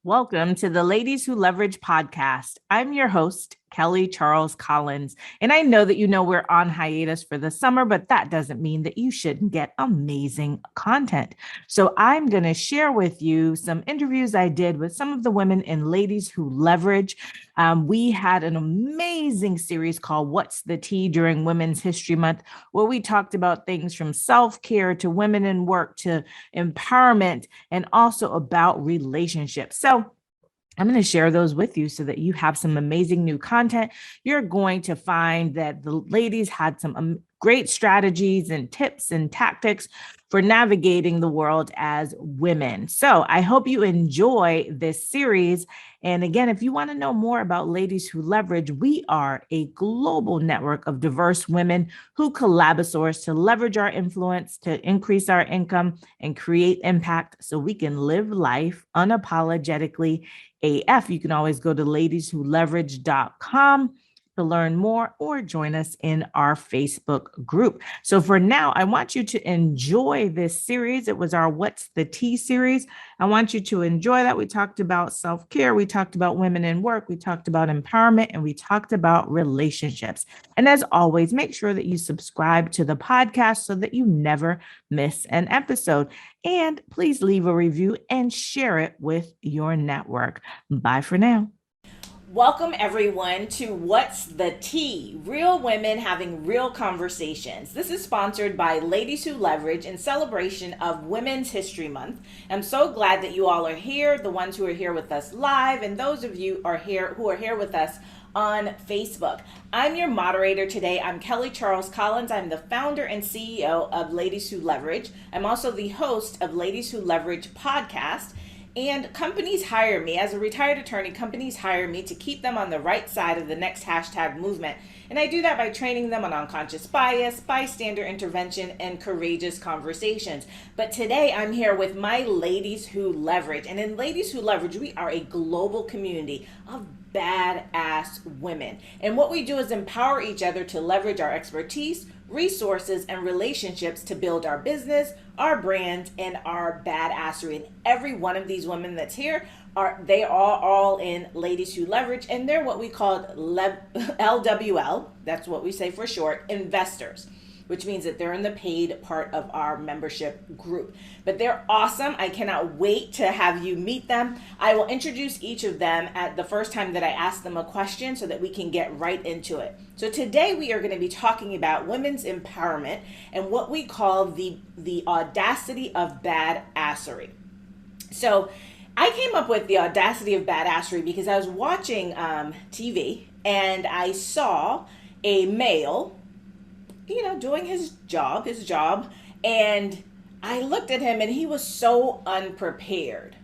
Welcome to the Ladies Who Leverage podcast. I'm your host, Kelly Charles Collins. And I know that you know we're on hiatus for the summer, but that doesn't mean that you shouldn't get amazing content. So I'm going to share with you some interviews I did with some of the women in Ladies Who Leverage. We had an amazing series called What's the Tea during Women's History Month, where we talked about things from self-care to women in work to empowerment and also about relationships. So I'm going to share those with you so that you have some amazing new content. You're going to find that the ladies had some great strategies and tips and tactics for navigating the world as women. So I hope you enjoy this series. And again, if you want to know more about Ladies Who Leverage, we are a global network of diverse women who collaborate to leverage our influence, to increase our income, and create impact so we can live life unapologetically AF. You can always go to ladieswholeverage.com to learn more or join us in our Facebook group. So for now, I want you to enjoy this series. It was our What's the Tea series. I want you to enjoy that. We talked about self-care. We talked about women in work. We talked about empowerment, and we talked about relationships. And as always, make sure that you subscribe to the podcast so that you never miss an episode. And please leave a review and share it with your network. Bye for now. Welcome, everyone, to What's the Tea? Real women having real conversations. This is sponsored by Ladies Who Leverage in celebration of Women's History Month. I'm so glad that you all are here, the ones who are here with us live, and those of you who are here with us on Facebook. I'm your moderator today. I'm Kelly Charles Collins. I'm the founder and CEO of Ladies Who Leverage. I'm also the host of Ladies Who Leverage podcast. And companies hire me, as a retired attorney, companies hire me to keep them on the right side of the next hashtag movement. And I do that by training them on unconscious bias, bystander intervention, and courageous conversations. But today I'm here with my Ladies Who Leverage. And in Ladies Who Leverage, we are a global community of badass women. And what we do is empower each other to leverage our expertise, resources, and relationships to build our business, our brand, and our badassery. And every one of these women that's here they are all in Ladies Who Leverage, and they're what we call LWL. That's what we say for short, investors, which means that they're in the paid part of our membership group. But they're awesome. I cannot wait to have you meet them. I will introduce each of them at the first time that I ask them a question so that we can get right into it. So today we are going to be talking about women's empowerment and what we call the audacity of badassery. So I came up with the audacity of badassery because I was watching TV and I saw a male doing his job, and I looked at him and he was so unprepared,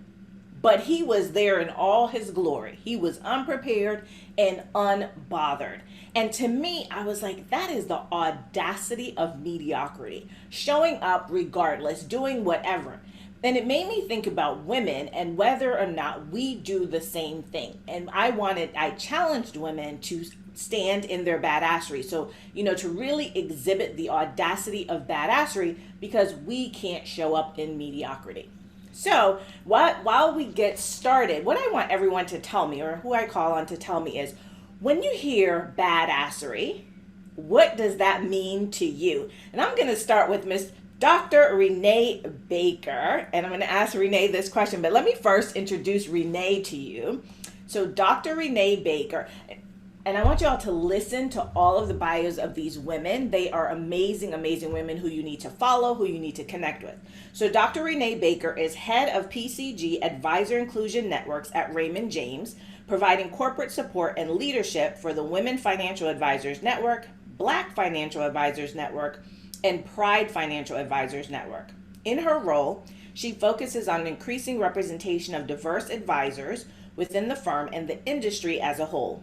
but he was there in all his glory. He was unprepared and unbothered. And to me, I was like, that is the audacity of mediocrity, showing up regardless, doing whatever. And it made me think about women and whether or not we do the same thing. And I challenged women to stand in their badassery. So, to really exhibit the audacity of badassery, because we can't show up in mediocrity. So while we get started, what I want everyone to tell me, or who I call on to tell me, is when you hear badassery, what does that mean to you? And I'm going to start with Miss Dr. Renee Baker, and I'm going to ask Renee this question, but let me first introduce Renee to you. So Dr. Renee Baker, and I want you all to listen to all of the bios of these women. They are amazing, amazing women who you need to follow, who you need to connect with. So Dr. Renee Baker is head of PCG Advisor Inclusion Networks at Raymond James, providing corporate support and leadership for the Women Financial Advisors Network, Black Financial Advisors Network, and Pride Financial Advisors Network. In her role, she focuses on increasing representation of diverse advisors within the firm and the industry as a whole.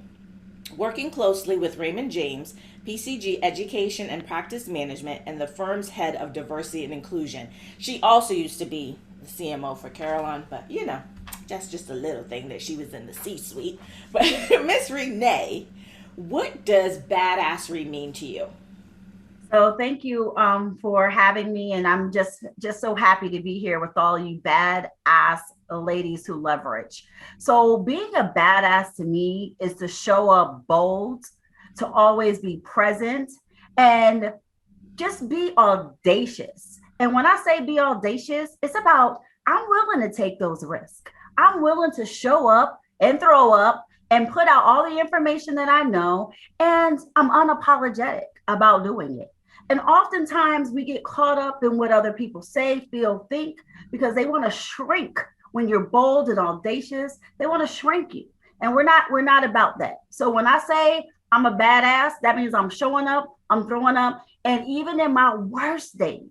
Working closely with Raymond James, PCG Education and Practice Management, and the firm's head of diversity and inclusion. She also used to be the CMO for Carolyn, but that's just a little thing that she was in the C-suite. But Miss Renee, what does badassery mean to you? So thank you for having me, and I'm just so happy to be here with all you badass ladies who leverage. So being a badass to me is to show up bold, to always be present, and just be audacious. And when I say be audacious, it's about I'm willing to take those risks. I'm willing to show up and throw up and put out all the information that I know. And I'm unapologetic about doing it. And oftentimes we get caught up in what other people say, feel, think, because they want to shrink when you're bold and audacious. They want to shrink you. And we're not about that. So when I say I'm a badass, that means I'm showing up, I'm throwing up, and even in my worst days,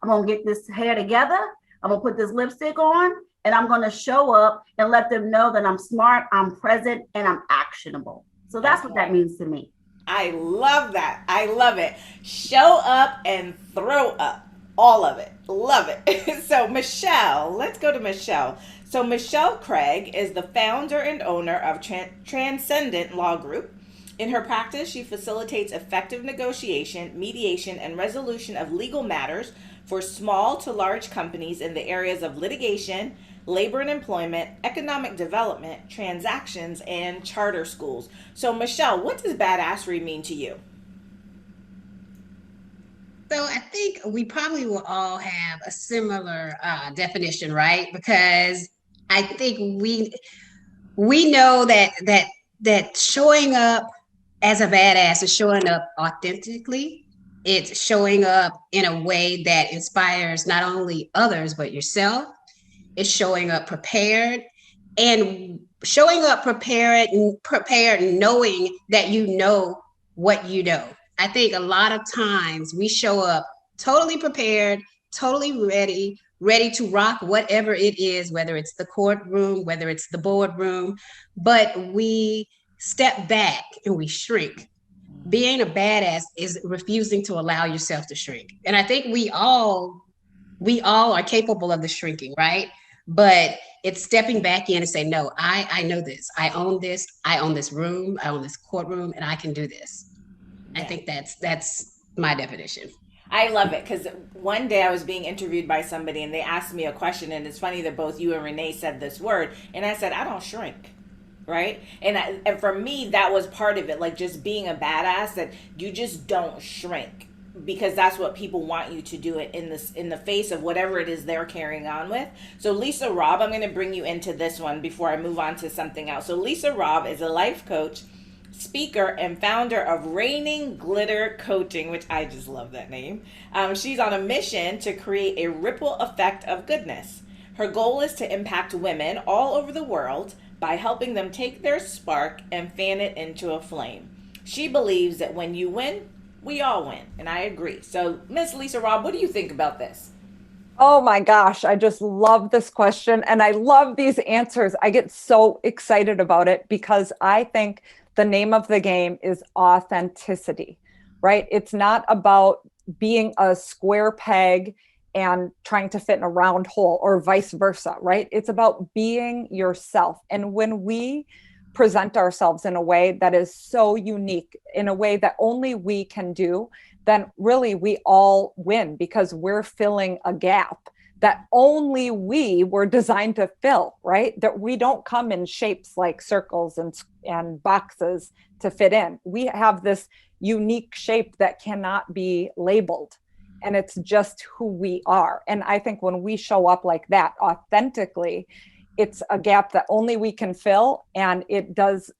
I'm gonna get this hair together. I'm gonna put this lipstick on, and I'm gonna show up and let them know that I'm smart, I'm present, and I'm actionable. So that's what that Okay. means to me. I love that. I love it. Show up and throw up. All of it. Love it. So, Michelle, let's go to Michelle. So, Michelle Craig is the founder and owner of Transcendent Law Group. In her practice, she facilitates effective negotiation, mediation, and resolution of legal matters for small to large companies in the areas of litigation, labor and employment, economic development, transactions, and charter schools. So, Michelle, what does badassery mean to you? So I think we probably will all have a similar definition, right? Because I think we know that showing up as a badass is showing up authentically. It's showing up in a way that inspires not only others but yourself. It's showing up prepared and showing up prepared knowing that you know what you know. I think a lot of times we show up totally prepared, totally ready to rock whatever it is, whether it's the courtroom, whether it's the boardroom, but we step back and we shrink. Being a badass is refusing to allow yourself to shrink. And I think we all are capable of the shrinking, right? But it's stepping back in and say, no, I know this. I own this room, I own this courtroom, and I can do this. I Yeah. think that's my definition. I love it because one day I was being interviewed by somebody and they asked me a question, and it's funny that both you and Renee said this word, and I said, I don't shrink. Right. And for me, that was part of it, like just being a badass, that you just don't shrink because that's what people want you to do it in the face of whatever it is they're carrying on with. So Lisa Robb, I'm going to bring you into this one before I move on to something else. So Lisa Robb is a life coach, speaker, and founder of Raining Glitter Coaching, which I just love that name. She's on a mission to create a ripple effect of goodness. Her goal is to impact women all over the world by helping them take their spark and fan it into a flame. She believes that when you win, we all win, and I agree. So, Miss Lisa Robb, what do you think about this? Oh my gosh, I just love this question and I love these answers. I get so excited about it because I think the name of the game is authenticity, right? It's not about being a square peg and trying to fit in a round hole or vice versa, right? It's about being yourself. And when we present ourselves in a way that is so unique, in a way that only we can do, then really we all win because we're filling a gap that only we were designed to fill, right? That we don't come in shapes like circles and boxes to fit in. We have this unique shape that cannot be labeled. And it's just who we are. And I think when we show up like that authentically, it's a gap that only we can fill, and it does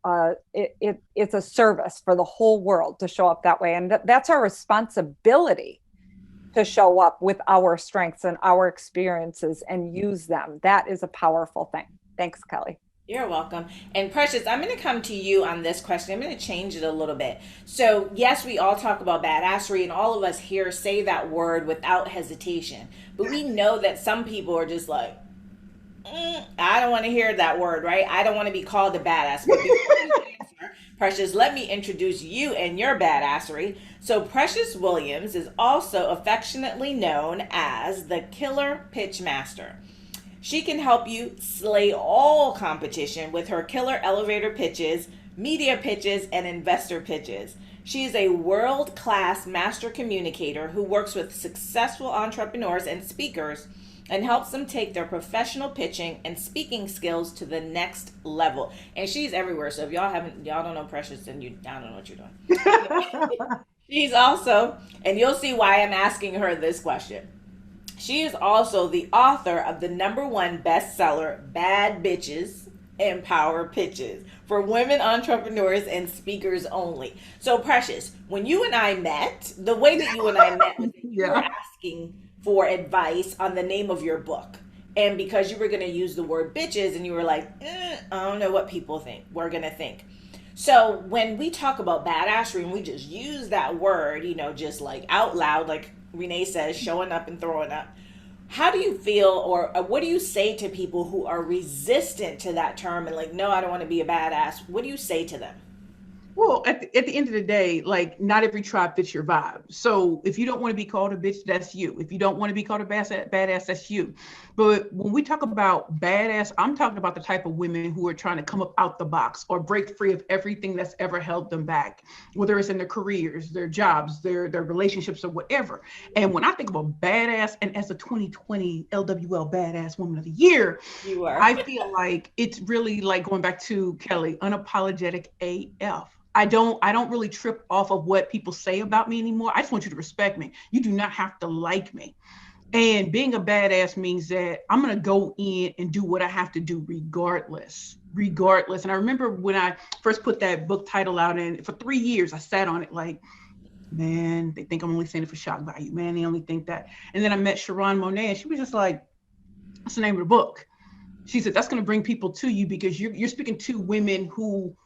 it's a service for the whole world to show up that way, and that's our responsibility to show up with our strengths and our experiences and use them. That is a powerful thing. Thanks, Kelly. You're welcome. And Precious, I'm going to come to you on this question. I'm going to change it a little bit. So, yes, we all talk about badassery, and all of us here say that word without hesitation. But we know that some people are just like, I don't want to hear that word, right? I don't want to be called a badass. But before you answer, Precious, let me introduce you and your badassery. So, Precious Williams is also affectionately known as the Killer Pitch Master. She can help you slay all competition with her killer elevator pitches, media pitches, and investor pitches. She is a world-class master communicator who works with successful entrepreneurs and speakers and helps them take their professional pitching and speaking skills to the next level. And she's everywhere. So if y'all don't know Precious, then I don't know what you're doing. She's also, and you'll see why I'm asking her this question. She is also the author of the #1 bestseller, Bad Bitches and Power Pitches, for women entrepreneurs and speakers only. So Precious, when you and I met, the way that you and I met was that you were asking for advice on the name of your book. And because you were going to use the word bitches and you were like, I don't know what people think, we're going to think. So when we talk about badassery and we just use that word, just like out loud, like Renee says, showing up and throwing up, how do you feel, or what do you say to people who are resistant to that term and like, no, I don't want to be a badass? What do you say to them? Well, at the end of the day, like, not every tribe fits your vibe. So if you don't want to be called a bitch, that's you. If you don't want to be called a badass, that's you. But when we talk about badass, I'm talking about the type of women who are trying to come up out the box or break free of everything that's ever held them back, whether it's in their careers, their jobs, their relationships, or whatever. And when I think about badass, and as a 2020 LWL Badass Woman of the Year, I feel like it's really like going back to Kelly, unapologetic AF. I don't really trip off of what people say about me anymore. I just want you to respect me. You do not have to like me. And being a badass means that I'm going to go in and do what I have to do regardless. And I remember when I first put that book title out, and for 3 years, I sat on it like, man, they think I'm only saying it for shock value. Man, they only think that. And then I met Sharon Monet, and she was just like, what's the name of the book? She said, that's going to bring people to you because you're speaking to women who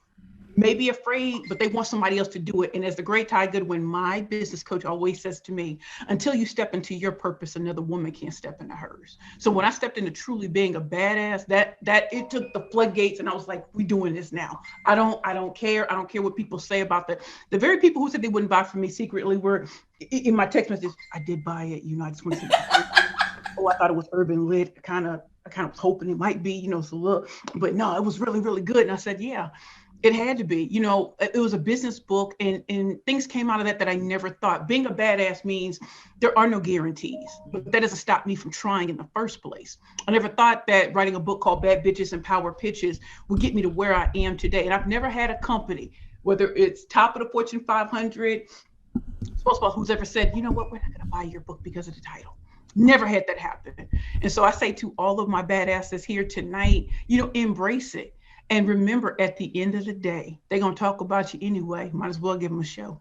may be afraid, but they want somebody else to do it. And as the great Ty Goodwin, my business coach, always says to me, until you step into your purpose, another woman can't step into hers. So when I stepped into truly being a badass, that it took the floodgates, and I was like, we doing this now. I don't care. I don't care what people say about the very people who said they wouldn't buy from me secretly were in my text message. I did buy it. I just want to say, oh, I thought it was urban lit. I kind of was hoping it might be, so look, but no, it was really, really good. And I said, yeah. It had to be, it was a business book, and things came out of that I never thought. Being a badass means there are no guarantees, but that doesn't stop me from trying in the first place. I never thought that writing a book called Bad Bitches and Power Pitches would get me to where I am today. And I've never had a company, whether it's top of the Fortune 500, who's ever said, you know what, we're not going to buy your book because of the title. Never had that happen. And so I say to all of my badasses here tonight, embrace it. And remember, at the end of the day, they're going to talk about you anyway. Might as well give them a show.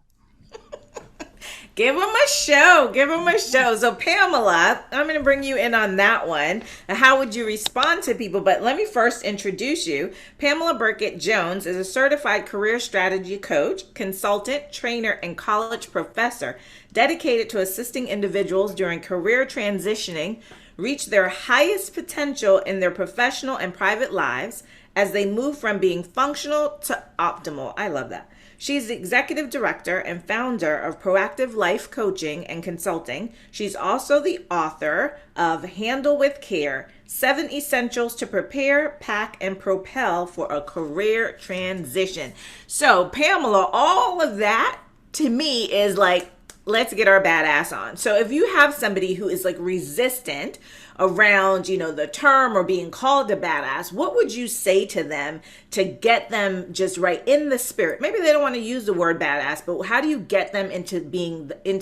Give them a show. So Pamela, I'm going to bring you in on that one. How would you respond to people? But let me first introduce you. Pamela Burkett Jones is a certified career strategy coach, consultant, trainer, and college professor dedicated to assisting individuals during career transitioning reach their highest potential in their professional and private lives as they move from being functional to optimal. I love that. She's the executive director and founder of Proactive Life Coaching and Consulting. She's also the author of Handle with Care, 7 Essentials to Prepare, Pack, and Propel for a Career Transition. So Pamela, all of that to me is like, let's get our badass on. So if you have somebody who is like resistant around, the term or being called a badass, what would you say to them to get them just right in the spirit? Maybe they don't want to use the word badass, but how do you get them into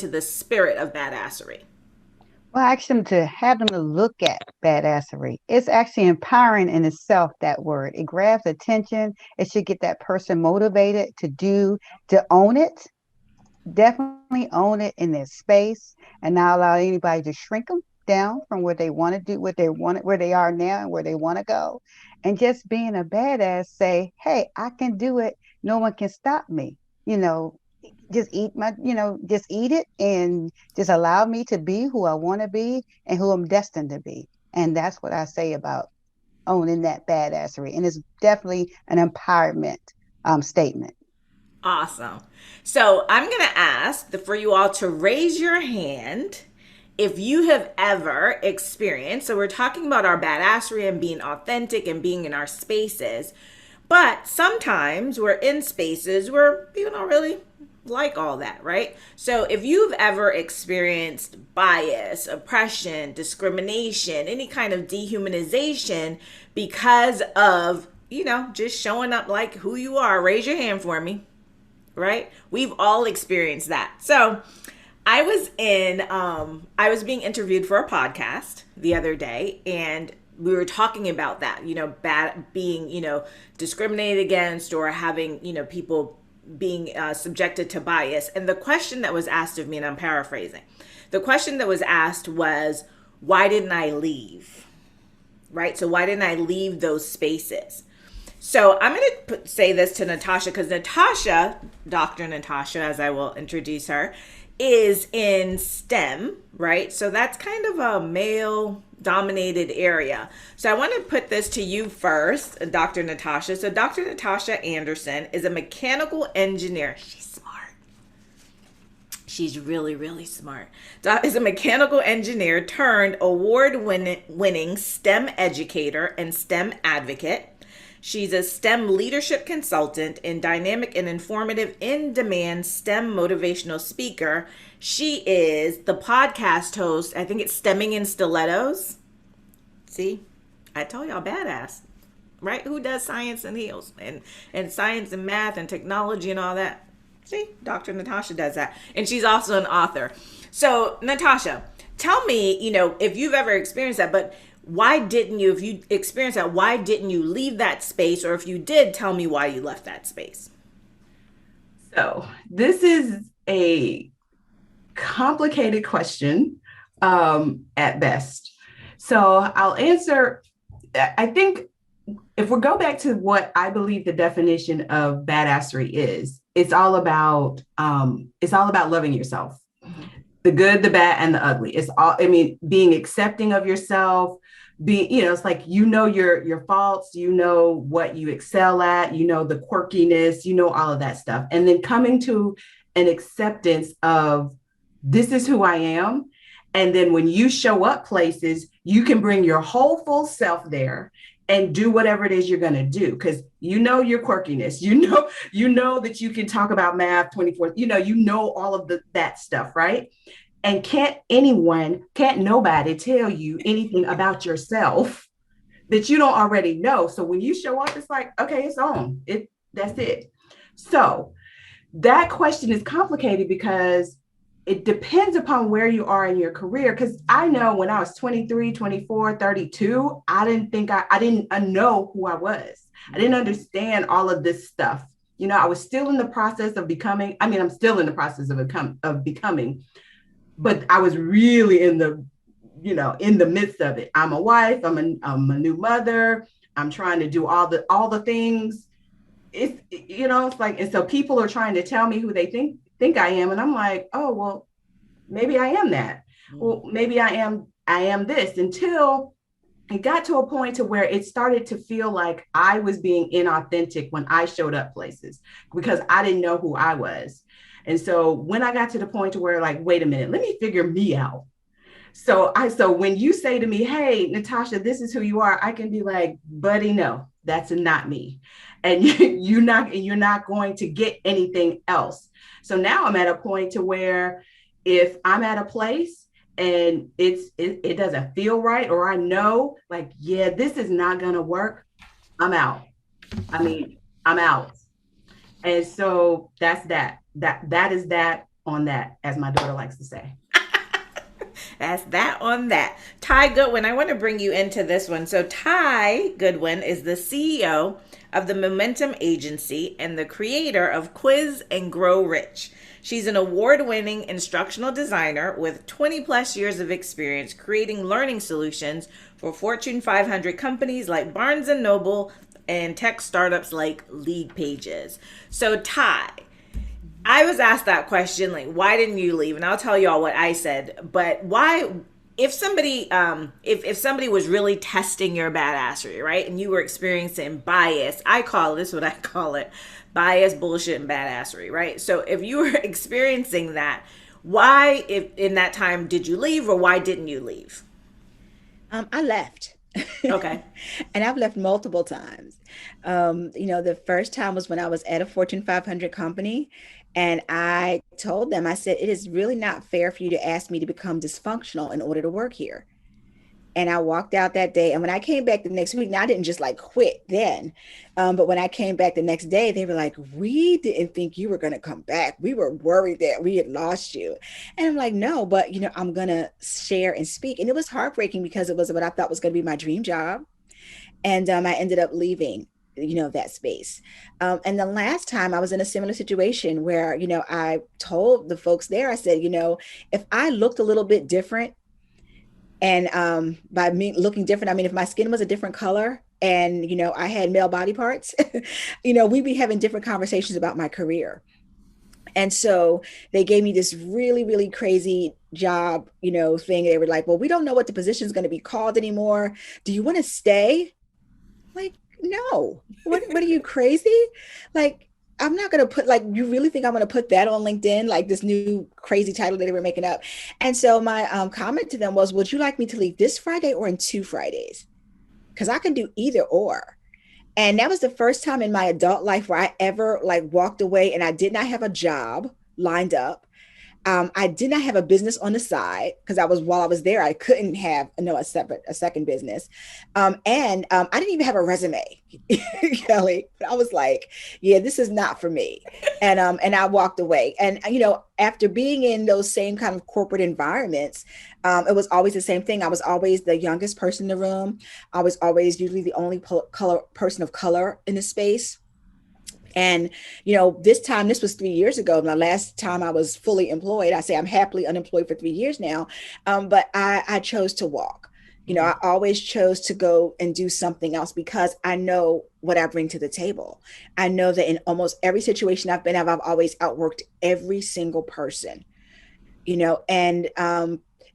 the spirit of badassery? Well, I ask them to have them to look at badassery. It's actually empowering in itself, that word. It grabs attention. It should get that person motivated to own it. Definitely own it in their space and not allow anybody to shrink them down from where they want to do what they want, where they are now and where they want to go. And just being a badass, say, hey, I can do it. No one can stop me. Just eat it and just allow me to be who I want to be and who I'm destined to be. And that's what I say about owning that badassery. And it's definitely an empowerment statement. Awesome. So I'm going to ask for you all to raise your hand if you have ever experienced, so we're talking about our badassery and being authentic and being in our spaces, but sometimes we're in spaces where people don't really like all that, right? So if you've ever experienced bias, oppression, discrimination, any kind of dehumanization because of, just showing up like who you are, raise your hand for me, right? We've all experienced that. So I was being interviewed for a podcast the other day, and we were talking about that, being, discriminated against, or having, people being subjected to bias. And the question that was asked of me, and I'm paraphrasing, the question that was asked was, why didn't I leave? Right? So why didn't I leave those spaces? So I'm going to say this to Natasha, because Natasha, Dr. Natasha, as I will introduce her, is in STEM, right? So that's kind of a male dominated area. So I want to put this to you first, Dr. Natasha. So Dr. Natasha Anderson is a mechanical engineer. She's smart. She's really, really smart. Is a mechanical engineer turned award-winning STEM educator and STEM advocate. She's a STEM leadership consultant and dynamic and informative in-demand STEM motivational speaker. She is the podcast host. I think it's Stemming in Stilettos. See, I told y'all, badass, right? Who does science and heals and science and math and technology and all that? See, Dr. Natasha does that. And she's also an author. So Natasha, tell me, if you've ever experienced that, but why didn't you, if you experienced that, why didn't you leave that space? Or if you did, tell me why you left that space. So this is a complicated question at best. So I'll answer, I think if we go back to what I believe the definition of badassery is, it's all about loving yourself. Mm-hmm. The good, the bad, and the ugly. It's all, being accepting of yourself, it's like, your faults, what you excel at, the quirkiness, all of that stuff. And then coming to an acceptance of this is who I am. And then when you show up places, you can bring your whole full self there and do whatever it is you're going to do. Because your quirkiness, that you can talk about math 24, all of that stuff, right? And can't nobody tell you anything about yourself that you don't already know. So when you show up, it's like, okay, it's on. That's it. So that question is complicated because it depends upon where you are in your career. Because I know when I was 23, 24, 32, I didn't know who I was. I didn't understand all of this stuff. I was still in the process of becoming. I'm still in the process of becoming. But I was really in the midst of it. I'm a wife. I'm a new mother. I'm trying to do all the things. It's like, and so people are trying to tell me who they think I am, and I'm like, oh well, maybe I am that. Well, maybe I am this, until it got to a point to where it started to feel like I was being inauthentic when I showed up places because I didn't know who I was. And so when I got to the point to where, like, wait a minute, let me figure me out. So when you say to me, hey, Natasha, this is who you are, I can be like, buddy, no, that's not me. And you're not going to get anything else. So now I'm at a point to where if I'm at a place and it doesn't feel right, or I know, like, yeah, this is not going to work, I'm out. I'm out. And so that's that. That is that on that, as my daughter likes to say. That's that on that. Ty Goodwin, I want to bring you into this one. So Ty Goodwin is the CEO of the Momentum Agency and the creator of Quiz and Grow Rich. She's an award-winning instructional designer with 20 plus years of experience creating learning solutions for Fortune 500 companies like Barnes & Noble and tech startups like Lead Pages. So Ty, I was asked that question, like, why didn't you leave? And I'll tell y'all what I said. But why, if somebody was really testing your badassery, right, and you were experiencing bias, this is what I call it, bias, bullshit, and badassery, right? So if you were experiencing that, why, if in that time, did you leave, or why didn't you leave? I left. Okay. And I've left multiple times. The first time was when I was at a Fortune 500 company. And I told them, I said, it is really not fair for you to ask me to become dysfunctional in order to work here. And I walked out that day. And when I came back the next week, now I didn't just like quit then. But when I came back the next day, they were like, we didn't think you were going to come back. We were worried that we had lost you. And I'm like, no, but I'm going to share and speak. And it was heartbreaking because it was what I thought was going to be my dream job. And I ended up leaving that space. And the last time I was in a similar situation where, I told the folks there, I said, if I looked a little bit different, and by me looking different, I mean, if my skin was a different color and, I had male body parts, we'd be having different conversations about my career. And so they gave me this really, really crazy job, thing. They were like, well, we don't know what the position is going to be called anymore. Do you want to stay? Like, no. What are you, crazy? Like, I'm not going to put, like, you really think I'm going to put that on LinkedIn, like this new crazy title that they were making up? And so my comment to them was, would you like me to leave this Friday or in 2 Fridays? Because I can do either or. And that was the first time in my adult life where I ever like walked away and I did not have a job lined up. I did not have a business on the side because while I was there, I couldn't have a second business. And I didn't even have a resume, Kelly. I was like, yeah, this is not for me. And I walked away. And, after being in those same kind of corporate environments, it was always the same thing. I was always the youngest person in the room. I was always usually the only person of color in the space. And, this was 3 years ago. My last time I was fully employed. I say I'm happily unemployed for 3 years now. But I chose to walk. I always chose to go and do something else because I know what I bring to the table. I know that in almost every situation I've been in, I've always outworked every single person, and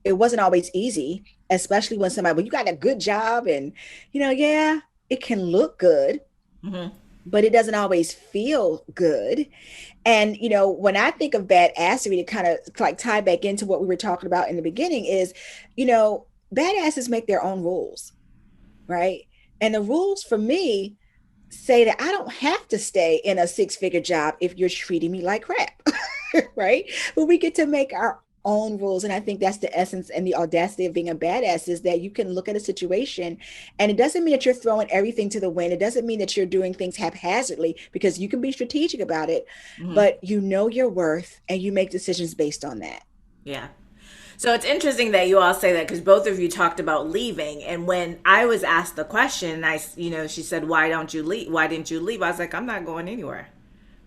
it wasn't always easy, especially when somebody, well, you got a good job and, yeah, it can look good. Mm-hmm. But it doesn't always feel good. And, when I think of badassery, to kind of like tie back into what we were talking about in the beginning is, badasses make their own rules, right? And the rules for me say that I don't have to stay in a 6-figure job if you're treating me like crap, right? But we get to make our own rules. And I think that's the essence and the audacity of being a badass, is that you can look at a situation and it doesn't mean that you're throwing everything to the wind. It doesn't mean that you're doing things haphazardly, because you can be strategic about it, but you know your worth and you make decisions based on that. Yeah. So it's interesting that you all say that, because both of you talked about leaving. And when I was asked the question, she said, why didn't you leave? I was like, I'm not going anywhere.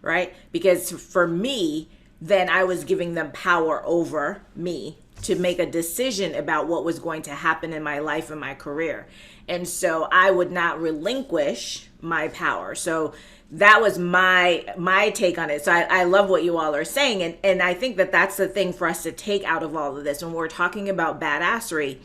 Right. Because for me, then I was giving them power over me to make a decision about what was going to happen in my life and my career. And so I would not relinquish my power. So that was my take on it. So I love what you all are saying. And I think that that's the thing for us to take out of all of this. When we're talking about badassery,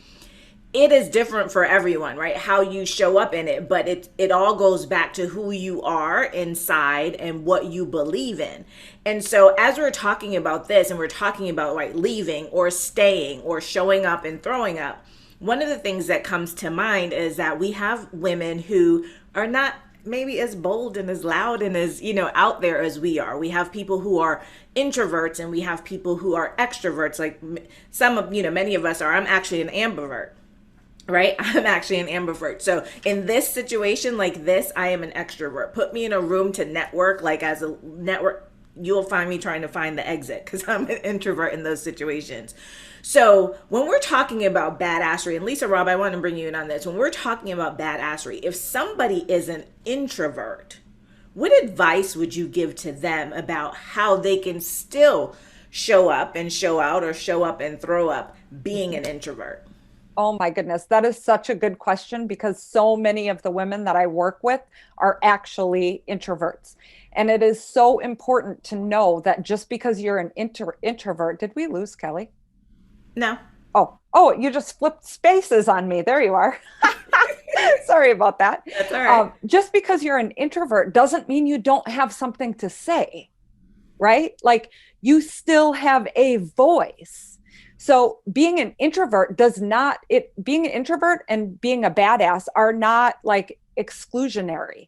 it is different for everyone, right? How you show up in it, but it all goes back to who you are inside and what you believe in. And so as we're talking about this, and we're talking about leaving or staying or showing up and throwing up, one of the things that comes to mind is that we have women who are not maybe as bold and as loud and as, out there as we are. We have people who are introverts and we have people who are extroverts. Like many of us are. I'm actually an ambivert. Right? I'm actually an ambivert. So in this situation like this, I am an extrovert. Put me in a room to network, like as a network, you'll find me trying to find the exit, because I'm an introvert in those situations. So when we're talking about badassery, and Lisa, Rob, I want to bring you in on this. When we're talking about badassery, if somebody is an introvert, what advice would you give to them about how they can still show up and show out, or show up and throw up being an introvert? Oh my goodness, that is such a good question, because so many of the women that I work with are actually introverts. And it is so important to know that just because you're an introvert, did we lose Kelly? No. Oh, you just flipped spaces on me. There you are. Sorry about that. That's all right. Just because you're an introvert doesn't mean you don't have something to say, right? Like, you still have a voice. So being an introvert being an introvert and being a badass are not like exclusionary.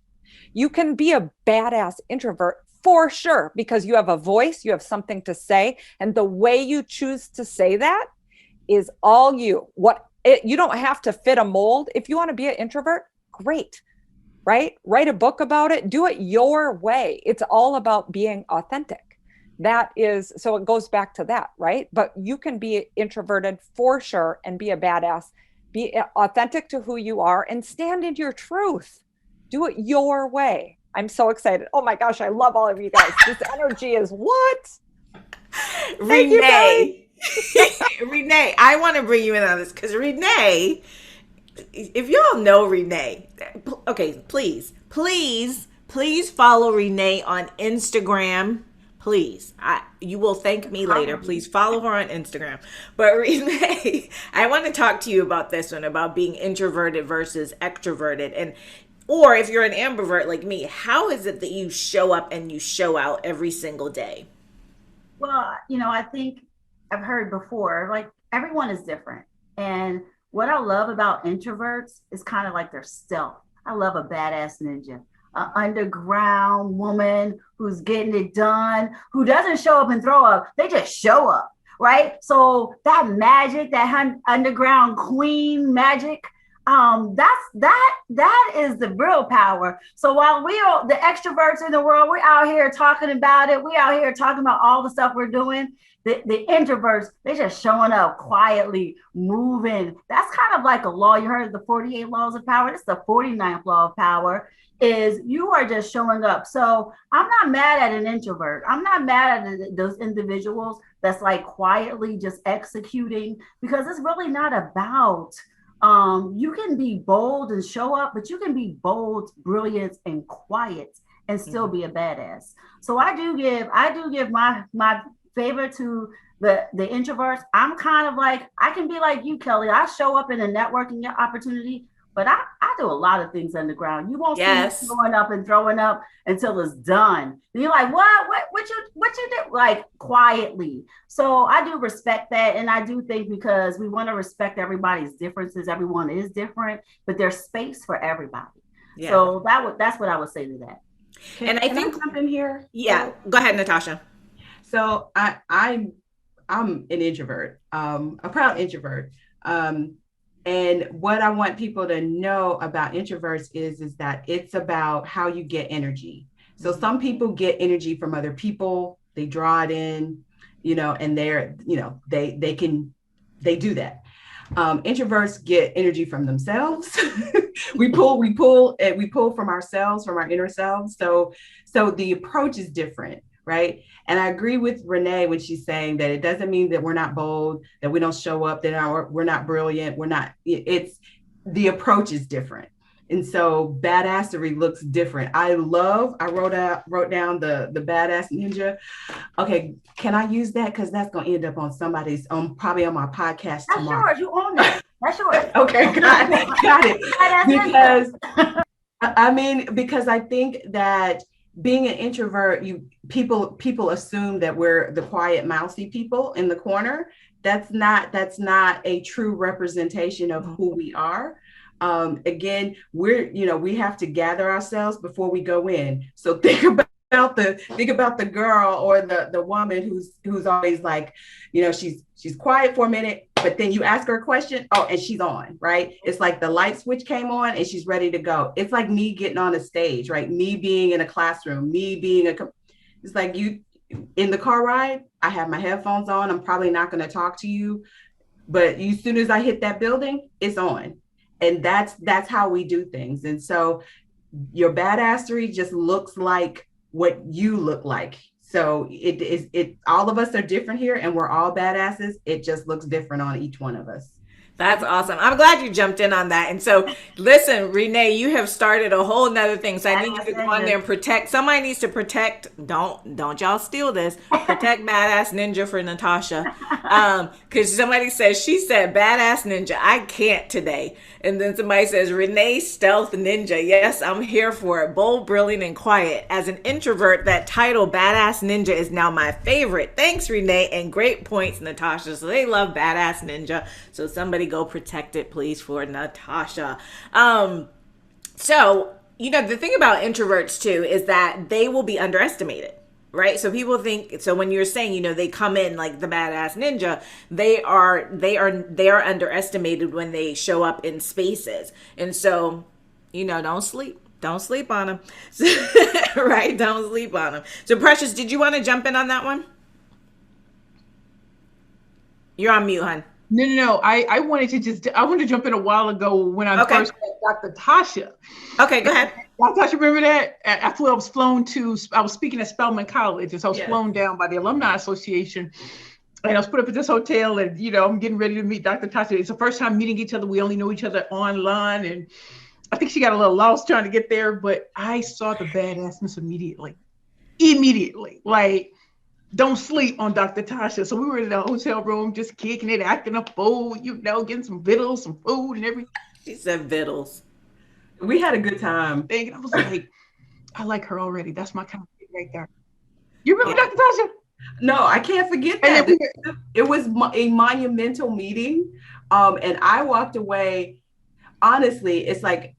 You can be a badass introvert for sure, because you have a voice, you have something to say, and the way you choose to say that is all you. You don't have to fit a mold. If you want to be an introvert, great, right? Write a book about it, do it your way. It's all about being authentic. So it goes back to that, right? But you can be introverted for sure and be a badass, be authentic to who you are and stand in your truth. Do it your way. I'm so excited. Oh my gosh, I love all of you guys. This energy is what? Renee. Renee, I want to bring you in on this because Renee, if y'all know Renee, okay, please follow Renee on Instagram. Please, you will thank me later. Please follow her on Instagram. But Renee, I want to talk to you about this one, about being introverted versus extroverted. Or if you're an ambivert like me, how is it that you show up and you show out every single day? Well, I think I've heard before, like everyone is different. And what I love about introverts is kind of like their stealth. I love a badass ninja, an underground woman who's getting it done, who doesn't show up and throw up. They just show up, right? So that magic, that underground queen magic, that is the real power. So while we are the extroverts in the world, we're out here talking about it. We out here talking about all the stuff we're doing. The introverts, they just showing up quietly, moving. That's kind of like a law. You heard of the 48 laws of power. This is the 49th law of power, is you are just showing up. So I'm not mad at an introvert. I'm not mad at those individuals that's like quietly just executing, because it's really not about, you can be bold and show up, but you can be bold, brilliant, and quiet and still be a badass. So I do give my favor to the introverts. I'm kind of like, I can be like you, Kelly. I show up in a networking opportunity, but I do a lot of things underground. You won't see me going up and throwing up until it's done. And you're like, what you did? Like quietly. So I do respect that. And I do think, because we want to respect everybody's differences. Everyone is different, but there's space for everybody. Yeah. So that's what I would say to that. Can I jump in here? Yeah, go ahead, Natasha. So I'm an introvert, a proud introvert. And what I want people to know about introverts is that it's about how you get energy. So some people get energy from other people, they draw it in, and they do that. Introverts get energy from themselves. we pull from ourselves, from our inner selves. So the approach is different. Right. And I agree with Renee when she's saying that it doesn't mean that we're not bold, that we don't show up, that we're not brilliant. It's the approach is different. And so badassery looks different. I wrote down the badass ninja. Okay. Can I use that? Because that's going to end up on somebody's, probably on my podcast tomorrow. That's yours. You own that. That's yours. Okay. Got it. Because I think that being an introvert, people assume that we're the quiet, mousy people in the corner. That's not a true representation of who we are. Again, we have to gather ourselves before we go in. So think about the girl or the woman who's always like, she's quiet for a minute, but then you ask her a question, and she's on, right? It's like the light switch came on and she's ready to go. It's like me getting on a stage, right? Me being in a classroom, it's like you in the car ride, I have my headphones on. I'm probably not going to talk to you, but as soon as I hit that building, it's on. And that's how we do things. And so your badassery just looks like what you look like. So it all of us are different here, and we're all badasses. It just looks different on each one of us. That's awesome. I'm glad you jumped in on that. And so, listen, Renee, you have started a whole nother thing. So I need you to go on there and protect. Somebody needs to protect. Don't y'all steal this. Protect Badass Ninja for Natasha. Because somebody says she said Badass Ninja. I can't today. And then somebody says Renee Stealth Ninja. Yes, I'm here for it. Bold, brilliant, and quiet. As an introvert, that title Badass Ninja is now my favorite. Thanks, Renee, and great points, Natasha. So they love Badass Ninja. So somebody go protect it, please, for Natasha. So, the thing about introverts too is that they will be underestimated, right? So people think, so when you're saying, they come in like the Badass Ninja, they are underestimated when they show up in spaces. And so, don't sleep on them, right? Don't sleep on them. So Precious, did you want to jump in on that one? You're on mute, hon. No. I wanted to jump in a while ago when I first met Dr. Tasha. Okay, go ahead. Dr. Tasha, remember that? After I was speaking at Spelman College, and so I was flown down by the Alumni Association, and I was put up at this hotel, and I'm getting ready to meet Dr. Tasha. It's the first time meeting each other. We only know each other online, and I think she got a little lost trying to get there, but I saw the badassness immediately. Like, don't sleep on Dr. Tasha. So we were in the hotel room, just kicking it, acting a fool, getting some vittles, some food and everything. She said vittles. We had a good time. And I was like, I like her already. That's my kind of thing right there. You remember Dr. Tasha? No, I can't forget that. It was a monumental meeting. And I walked away, honestly, it's like,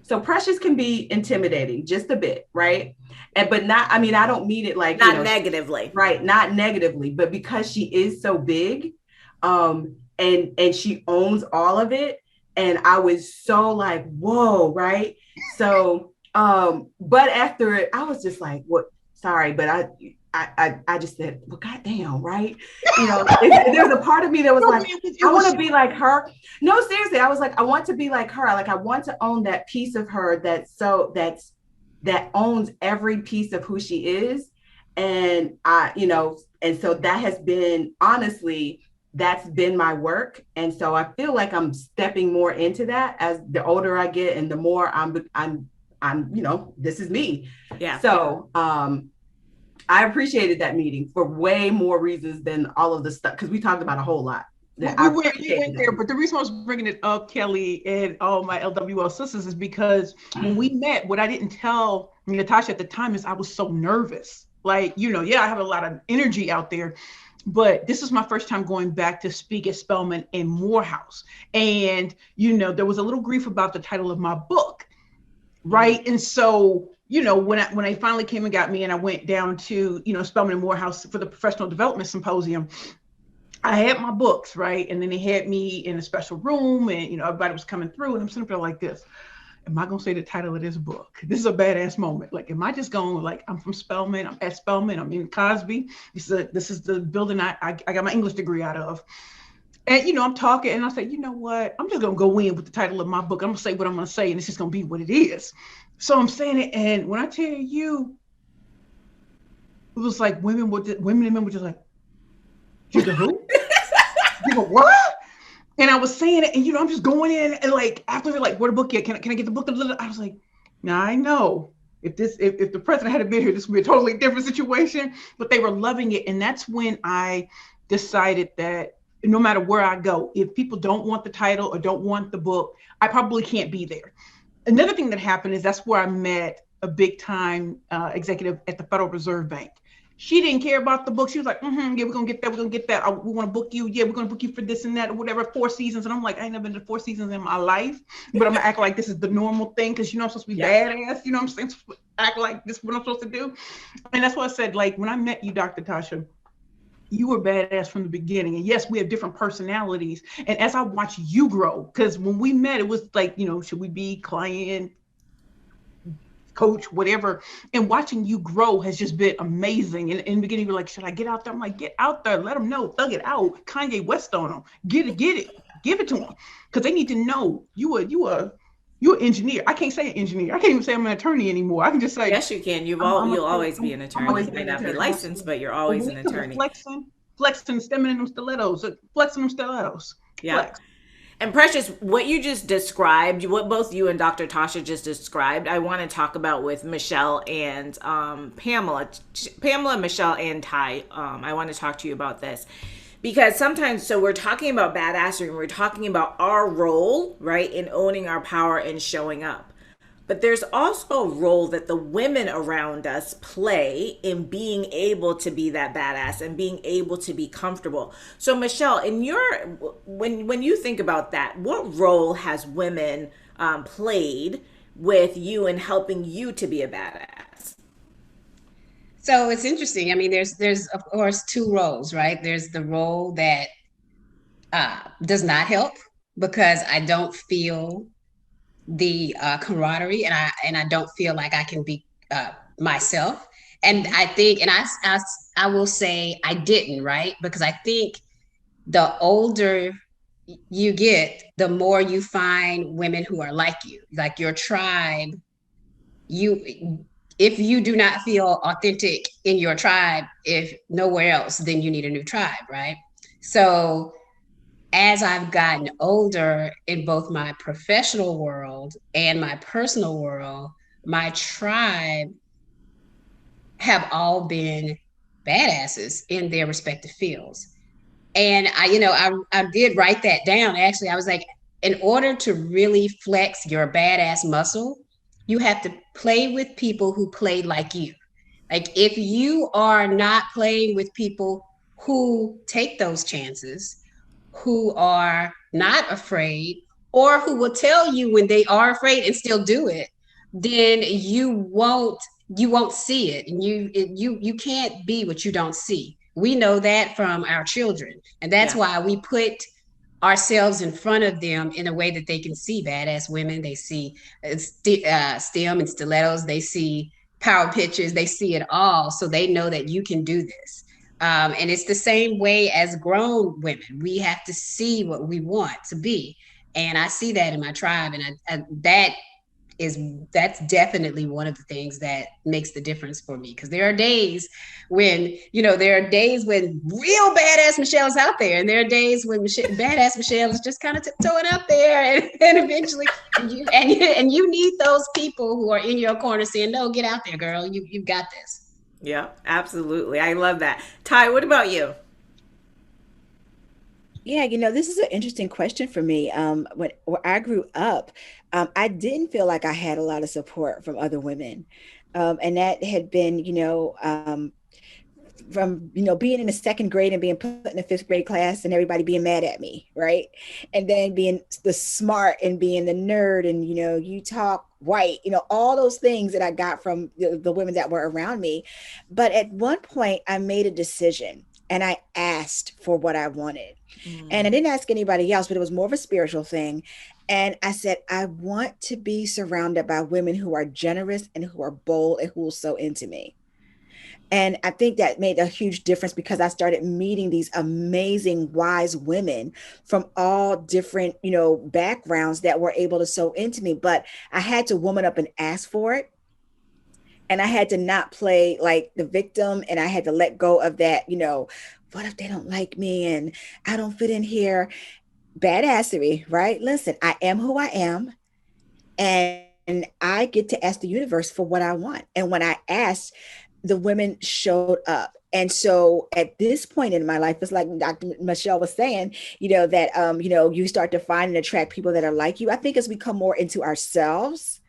so Precious can be intimidating just a bit, right? But not, I don't mean it like not negatively, right? Not negatively, but because she is so big, and she owns all of it, and I was so like, whoa, right? So, but after it, I was just like, what? Sorry, but I just said, well, goddamn, right? There was a part of me that was like, I want to be like her. No, seriously, I was like, I want to be like her. Like, I want to own that piece of her that owns every piece of who she is. And and so that has been, honestly, that's been my work. And so I feel like I'm stepping more into that as the older I get and the more I'm this is me. Yeah. So, I appreciated that meeting for way more reasons than all of the stuff, because we talked about a whole lot. We went there, but the reason I was bringing it up, Kelly, and all my LWL sisters, is because when we met, what I didn't tell Natasha at the time is I was so nervous. Like, I have a lot of energy out there, but this is my first time going back to speak at Spelman and Morehouse. And, there was a little grief about the title of my book, right? And so, when I finally came and got me and I went down to, Spelman and Morehouse for the professional development symposium, I had my books, right? And then they had me in a special room and, everybody was coming through, and I'm sitting there like this. Am I going to say the title of this book? This is a badass moment. Like, am I just going like, I'm from Spelman, I'm at Spelman, I'm in Cosby. This is the building I got my English degree out of. And, I'm talking and I say, you know what? I'm just going to go in with the title of my book. I'm going to say what I'm going to say, and it's just going to be what it is. So I'm saying it. And when I tell you, it was like women and men were just like, you the who? You go, what? And I was saying it, and I'm just going in, and like after they're like, where the book yet? Can I get the book? I was like, now I know if the president had been here, this would be a totally different situation. But they were loving it, and that's when I decided that no matter where I go, if people don't want the title or don't want the book, I probably can't be there. Another thing that happened is that's where I met a big time executive at the Federal Reserve Bank. She didn't care about the book. She was like, yeah, we're going to get that. We're going to get that. We want to book you. Yeah, we're going to book you for this and that or whatever, 4 seasons. And I'm like, I ain't never been to 4 seasons in my life, but I'm going to act like this is the normal thing because, I'm supposed to be badass. I'm saying? Act like this is what I'm supposed to do. And that's why I said, like, when I met you, Dr. Tasha, you were badass from the beginning. And yes, we have different personalities. And as I watch you grow, because when we met, it was like, should we be client, coach, whatever, and watching you grow has just been amazing. And in the beginning, you're like, should I get out there? I'm like, get out there, let them know, thug it out, Kanye West on them, get it, give it to them, because they need to know you're an engineer. I can't say an engineer. I can't even say I'm an attorney anymore. I can just say, yes, you can. You'll always be an attorney. You may not be licensed, but you're always an attorney. Flexing, stemming them stilettos, flexing them stilettos. Yeah. And Precious, what you just described, what both you and Dr. Tasha just described, I want to talk about with Michelle and Pamela. Pamela, Michelle, and Ty. I want to talk to you about this. Because sometimes, so we're talking about badassery and we're talking about our role, right, in owning our power and showing up. But there's also a role that the women around us play in being able to be that badass and being able to be comfortable. So Michelle, in your when you think about that, what role has women played with you in helping you to be a badass? So it's interesting. I mean, there's of course two roles, right? There's the role that does not help because I don't feel the camaraderie, and I don't feel like I can be myself. And I think, and I will say I didn't, right? Because I think the older you get, the more you find women who are like you, like your tribe. You, if you do not feel authentic in your tribe, if nowhere else, then you need a new tribe, right? So as I've gotten older in both my professional world and my personal world, my tribe have all been badasses in their respective fields. And I did write that down. Actually, I was like, in order to really flex your badass muscle, you have to play with people who play like you. Like if you are not playing with people who take those chances, who are not afraid, or who will tell you when they are afraid and still do it, then you won't see it, and you can't be what you don't see. We know that from our children, and that's why we put ourselves in front of them in a way that they can see badass women. They see stem and stilettos. They see power pitches. They see it all, so they know that you can do this. And it's the same way as grown women. We have to see what we want to be, and I see that in my tribe, and that's definitely one of the things that makes the difference for me. Because there are days when real badass Michelle is out there, and there are days when badass Michelle is just kind of tiptoeing out there, and eventually you need those people who are in your corner saying, no, get out there, girl, you've got this. Yeah, absolutely. I love that. Ty, what about you? Yeah, this is an interesting question for me. When I grew up, I didn't feel like I had a lot of support from other women. And that had been, from being in the second grade and being put in the fifth grade class and everybody being mad at me, right? And then being the smart and being the nerd, and you talk white, all those things that I got from the women that were around me. But at one point I made a decision and I asked for what I wanted. And I didn't ask anybody else, but it was more of a spiritual thing. And I said, I want to be surrounded by women who are generous and who are bold and who will sow into me. And I think that made a huge difference because I started meeting these amazing, wise women from all different, backgrounds that were able to sow into me. But I had to woman up and ask for it. And I had to not play like the victim. And I had to let go of that, what if they don't like me and I don't fit in here? Badassery, right? Listen, I am who I am. And I get to ask the universe for what I want. And when I asked, the women showed up. And so at this point in my life, it's like Dr. Michelle was saying, that, you start to find and attract people that are like you. I think as we come more into ourselves,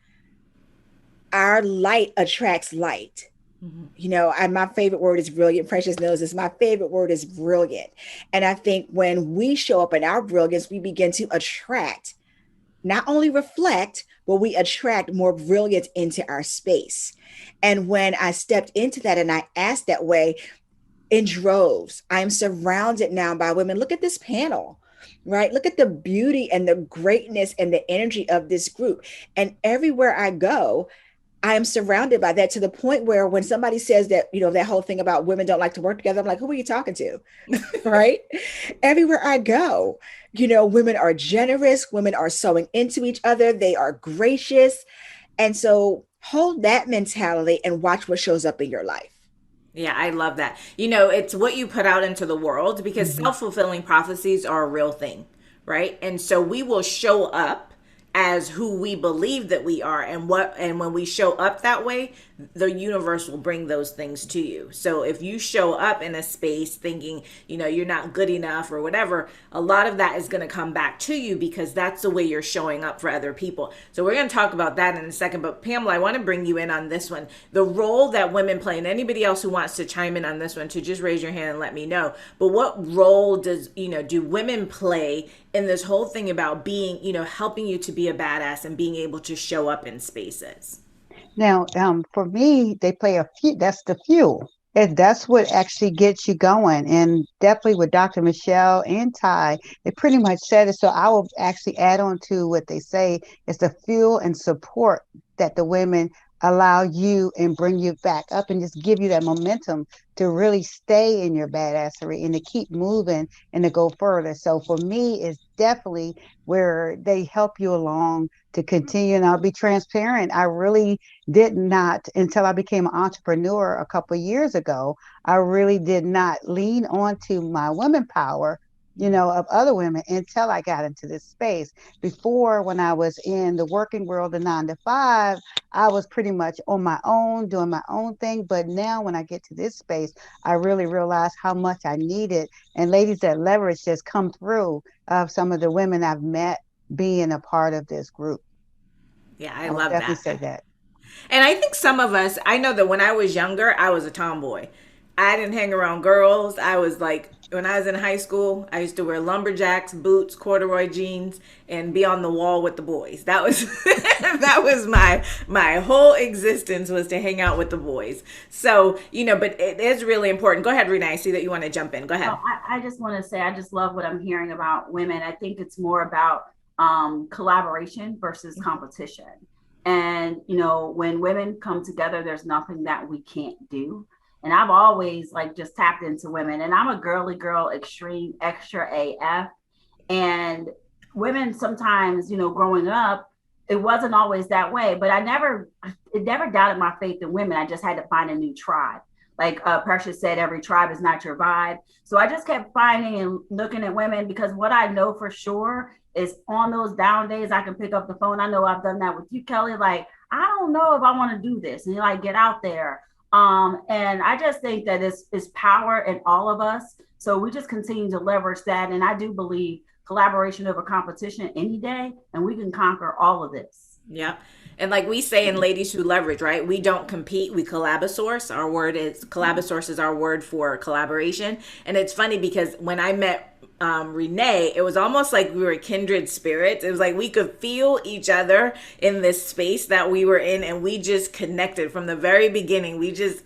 our light attracts light. And my favorite word is brilliant. Precious knows this. My favorite word is brilliant. And I think when we show up in our brilliance, we begin to attract, not only reflect, but we attract more brilliance into our space. And when I stepped into that and I asked that way in droves, I'm surrounded now by women. Look at this panel, right? Look at the beauty and the greatness and the energy of this group. And everywhere I go, I am surrounded by that, to the point where when somebody says that, that whole thing about women don't like to work together, I'm like, who are you talking to? Right? Everywhere I go, women are generous. Women are sewing into each other. They are gracious. And so hold that mentality and watch what shows up in your life. Yeah, I love that. It's what you put out into the world, because self-fulfilling prophecies are a real thing, right? And so we will show up as who we believe that we are, and when we show up that way, the universe will bring those things to you. So if you show up in a space thinking, you're not good enough or whatever, a lot of that is going to come back to you, because that's the way you're showing up for other people. So we're going to talk about that in a second, but Pamela, I want to bring you in on this one, the role that women play, and anybody else who wants to chime in on this one, to just raise your hand and let me know. But what role do women play in this whole thing about being, helping you to be a badass and being able to show up in spaces? Now, for me, they play that's the fuel. That's what actually gets you going. And definitely with Dr. Michelle and Ty, they pretty much said it. So I will actually add on to what they say. It's the fuel and support that the women allow you and bring you back up and just give you that momentum to really stay in your badassery and to keep moving and to go further. So for me, it's definitely where they help you along to continue. And I'll be transparent. I really did not, until I became an entrepreneur a couple of years ago, I really did not lean onto my women power, of other women until I got into this space. Before, when I was in the working world, the 9 to 5, I was pretty much on my own, doing my own thing. But now when I get to this space, I really realize how much I need it. And ladies that leverage just come through of some of the women I've met being a part of this group. Yeah, I would love definitely that. say that. And I think some of us, I know that when I was younger, I was a tomboy. I didn't hang around girls. I was like, when I was in high school, I used to wear lumberjacks, boots, corduroy jeans, and be on the wall with the boys. That was that was my whole existence, was to hang out with the boys. So, but it is really important. Go ahead, Rena. I see that you want to jump in. Go ahead. No, I just want to say, I just love what I'm hearing about women. I think it's more about collaboration versus competition. And, when women come together, there's nothing that we can't do. And I've always just tapped into women, and I'm a girly girl, extreme, extra AF. And women sometimes, growing up, it wasn't always that way, but it never doubted my faith in women. I just had to find a new tribe. Like Precious said, every tribe is not your vibe. So I just kept finding and looking at women, because what I know for sure is on those down days, I can pick up the phone. I know I've done that with you, Kelly. Like, I don't know if I want to do this. And get out there. And I just think that it's power in all of us. So we just continue to leverage that. And I do believe collaboration over competition any day, and we can conquer all of this. Yeah. And like we say in Ladies Who Leverage, right? We don't compete, we collabosource. Collabosource is our word for collaboration. And it's funny because when I met Renee, it was almost like we were kindred spirits. It was like we could feel each other in this space that we were in, and we just connected from the very beginning. We just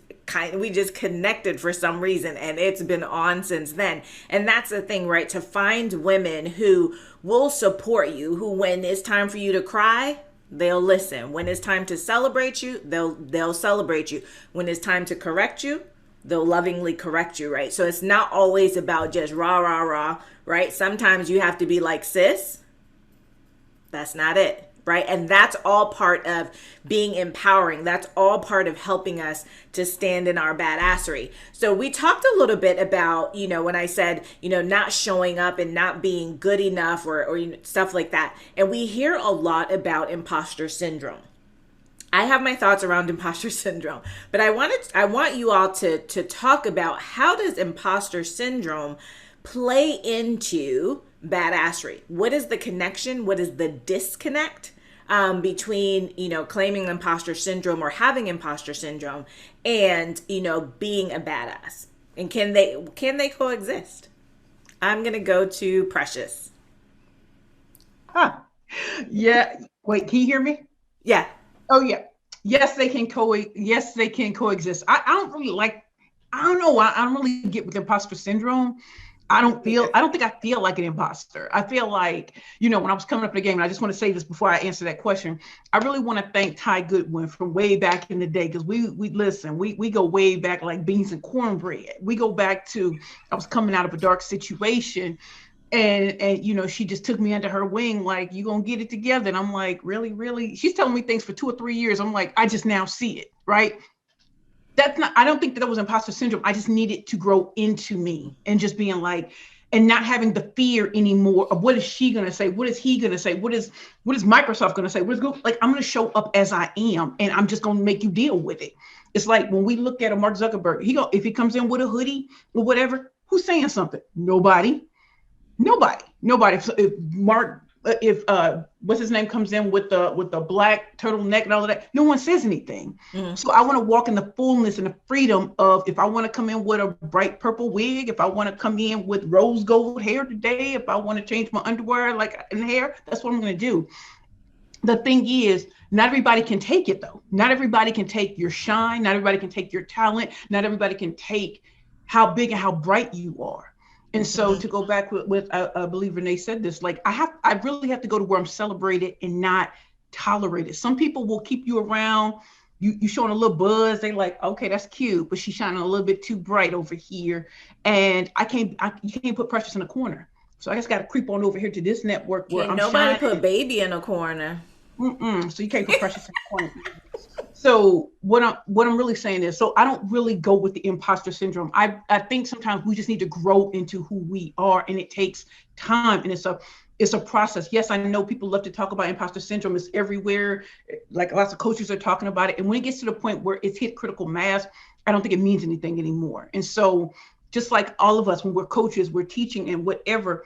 connected for some reason, and it's been on since then. And that's the thing, right? To find women who will support you, who, when it's time for you to cry, they'll listen. When it's time to celebrate you, they'll celebrate you. When it's time to correct you, they'll lovingly correct you, right? So it's not always about just rah, rah, rah, right? Sometimes you have to be like, sis, that's not it, right? And that's all part of being empowering. That's all part of helping us to stand in our badassery. So we talked a little bit about, when I said, not showing up and not being good enough or stuff like that. And we hear a lot about imposter syndrome. I have my thoughts around imposter syndrome, but I want you all to talk about, how does imposter syndrome play into badassery? What is the connection? What is the disconnect between, claiming imposter syndrome or having imposter syndrome and, being a badass? And can they coexist? I'm going to go to Precious. Yeah. Wait, can you hear me? Yeah. Oh yeah. Yes, they can coexist. I don't know. I don't really get with imposter syndrome. I don't think I feel like an imposter. I feel like, when I was coming up in the game, and I just want to say this before I answer that question, I really want to thank Ty Goodwin from way back in the day, because we go way back like beans and cornbread. We go back to, I was coming out of a dark situation, and she just took me under her wing, like, you gonna get it together. And I'm like, really? She's telling me things for 2 or 3 years. I'm like, I just now see it, right? I don't think that was imposter syndrome. I just needed to grow into me and just being like, and not having the fear anymore of what is she going to say? What is he going to say? What is Microsoft going to say? What is Google? Like, I'm going to show up as I am, and I'm just going to make you deal with it. It's like when we look at a Mark Zuckerberg, if he comes in with a hoodie or whatever, who's saying something? Nobody. If Mark, what's his name comes in with the black turtleneck and all of that, no one says anything. So I want to walk in the fullness and the freedom of, if I want to come in with a bright purple wig, if I want to come in with rose gold hair today, if I want to change my underwear and hair, that's what I'm going to do. The thing is, not everybody can take it though. Not everybody can take your shine. Not everybody can take your talent. Not everybody can take how big and how bright you are. And so to go back with I believe Renee said this, like I really have to go to where I'm celebrated and not tolerated. Some people will keep you around, you showing a little buzz, they like, okay, that's cute, but she's shining a little bit too bright over here. And you can't put Precious in a corner. So I just got to creep on over here to this network where nobody shining. put Baby in a corner. So you can't put Precious in a corner. So what I'm really saying is, so I don't really go with the imposter syndrome. I think sometimes we just need to grow into who we are, and it takes time, and it's a process. Yes, I know people love to talk about imposter syndrome. It's everywhere. Like lots of coaches are talking about it. And when it gets to the point where it's hit critical mass, I don't think it means anything anymore. And so just like all of us, when we're coaches, we're teaching and whatever,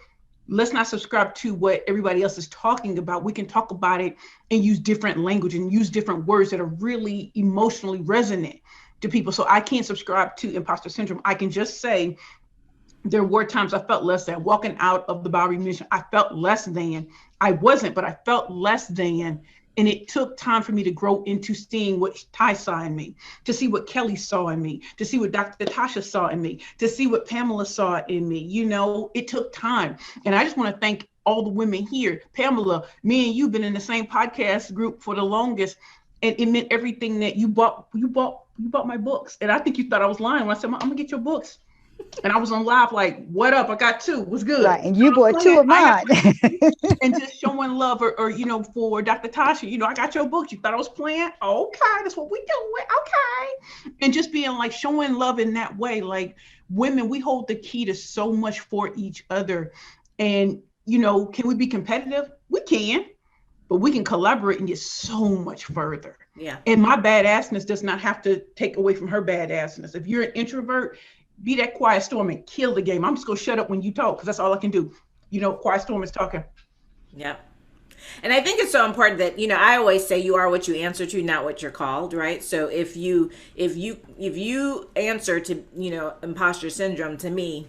let's not subscribe to what everybody else is talking about. We can talk about it and use different language and use different words that are really emotionally resonant to people. So I can't subscribe to imposter syndrome. I can just say there were times I felt less than. Walking out of the Bowery mission, I felt less than. I wasn't, but I felt less than. And it took time for me to grow into seeing what Ty saw in me, to see what Kelly saw in me, to see what Dr. Tasha saw in me, to see what Pamela saw in me. You know, it took time. And I just want to thank all the women here. Pamela, me and you been in the same podcast group for the longest. And it meant everything that you bought my books. And I think you thought I was lying when I said, I'm gonna get your books. And I was on live like, what up? I got 2. What's good? Right, and you bought 2 of mine. And just showing love, or for Dr. Tasha, I got your books. You thought I was playing? Okay, that's what we doing. Okay. And just being like showing love in that way. Like women, we hold the key to so much for each other. And, can we be competitive? We can, but we can collaborate and get so much further. Yeah. And my badassness does not have to take away from her badassness. If you're an introvert, be that quiet storm and kill the game. I'm just going to shut up when you talk because that's all I can do. Quiet storm is talking. Yeah. And I think it's so important that, I always say you are what you answer to, not what you're called, right? So if you answer to, imposter syndrome, to me,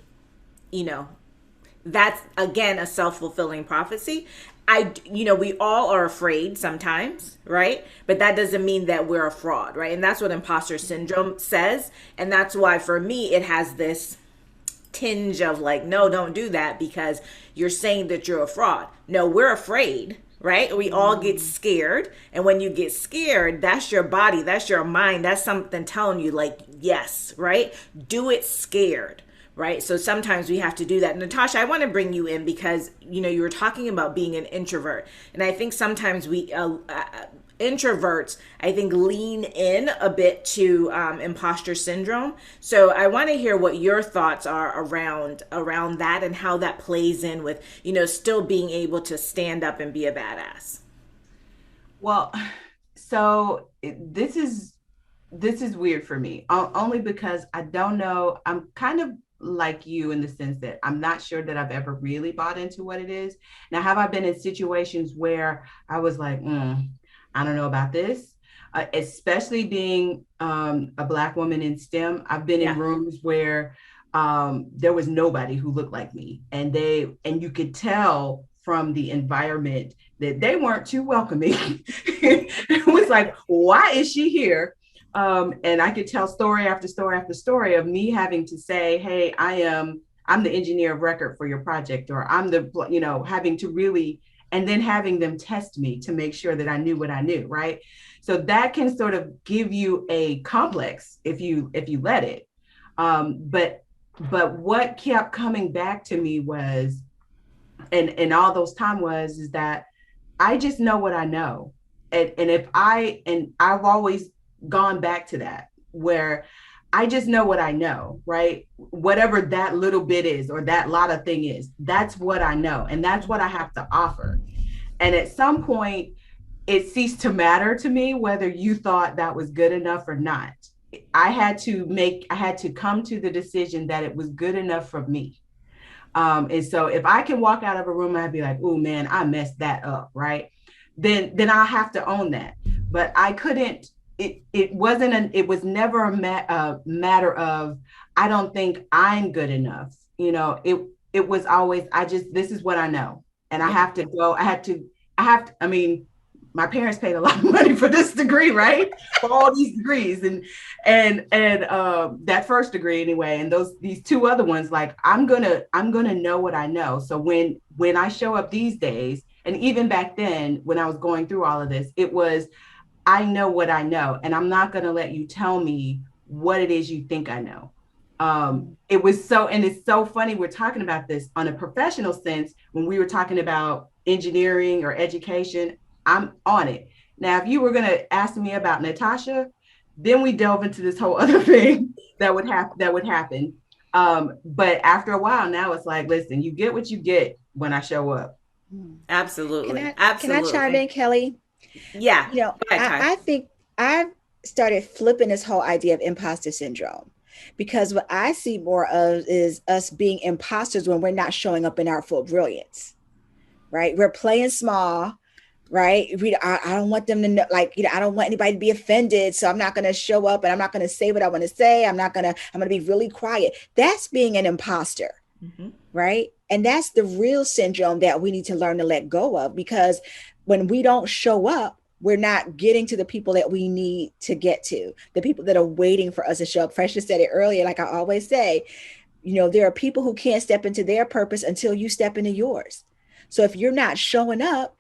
that's again a self-fulfilling prophecy. We all are afraid sometimes, right? But that doesn't mean that we're a fraud, right? And that's what imposter syndrome says. And that's why for me, it has this tinge of like, no, don't do that because you're saying that you're a fraud. No, we're afraid, right? We all get scared. And when you get scared, that's your body, that's your mind, that's something telling you like, yes, right? Do it scared. Right. So sometimes we have to do that. Natasha, I want to bring you in because, you were talking about being an introvert. And I think sometimes we introverts, I think, lean in a bit to imposter syndrome. So I want to hear what your thoughts are around that and how that plays in with, still being able to stand up and be a badass. Well, so this is weird for me, only because I don't know. I'm kind of like you in the sense that I'm not sure that I've ever really bought into what it is. Now, have I been in situations where I was like, I don't know about this, especially being a Black woman in STEM. I've been in rooms where there was nobody who looked like me, and you could tell from the environment that they weren't too welcoming. It was like, why is she here? And I could tell story after story after story of me having to say, hey, I'm the engineer of record for your project, or I'm the, having to really, and then having them test me to make sure that I knew what I knew, right? So that can sort of give you a complex if you let it. But what kept coming back to me was, and all those time is that I just know what I know. And I've always gone back to that, where I just know what I know, right? Whatever that little bit is, or that lot of thing is, that's what I know. And that's what I have to offer. And at some point, it ceased to matter to me whether you thought that was good enough or not. I had to come to the decision that it was good enough for me. And so if I can walk out of a room and I'd be like, oh man, I messed that up, right? Then I'll have to own that. But I couldn't, it was never a matter of, I don't think I'm good enough. It was always, this is what I know. And I have to go, I mean, my parents paid a lot of money for this degree, right? For all these degrees and that first degree anyway, and these two other ones, like I'm gonna know what I know. So when I show up these days, and even back then when I was going through all of this, it was, I know what I know, and I'm not gonna let you tell me what it is you think I know. It's so funny we're talking about this on a professional sense when we were talking about engineering or education. I'm on it. Now, if you were going to ask me about Natasha, then we delve into this whole other thing that would happen. But after a while, now it's like, listen, you get what you get when I show up. Absolutely. Can Absolutely. I chime in, Kelly? Yeah. Go ahead, I think I've started flipping this whole idea of imposter syndrome, because what I see more of is us being imposters when we're not showing up in our full brilliance, right? We're playing small. Right. I don't want them to know, I don't want anybody to be offended. So I'm not going to show up and I'm not going to say what I want to say. I'm going to be really quiet. That's being an imposter. Mm-hmm. Right. And that's the real syndrome that we need to learn to let go of, because when we don't show up, we're not getting to the people that we need to get to, the people that are waiting for us to show up. Precious said it earlier. Like I always say, there are people who can't step into their purpose until you step into yours. So if you're not showing up,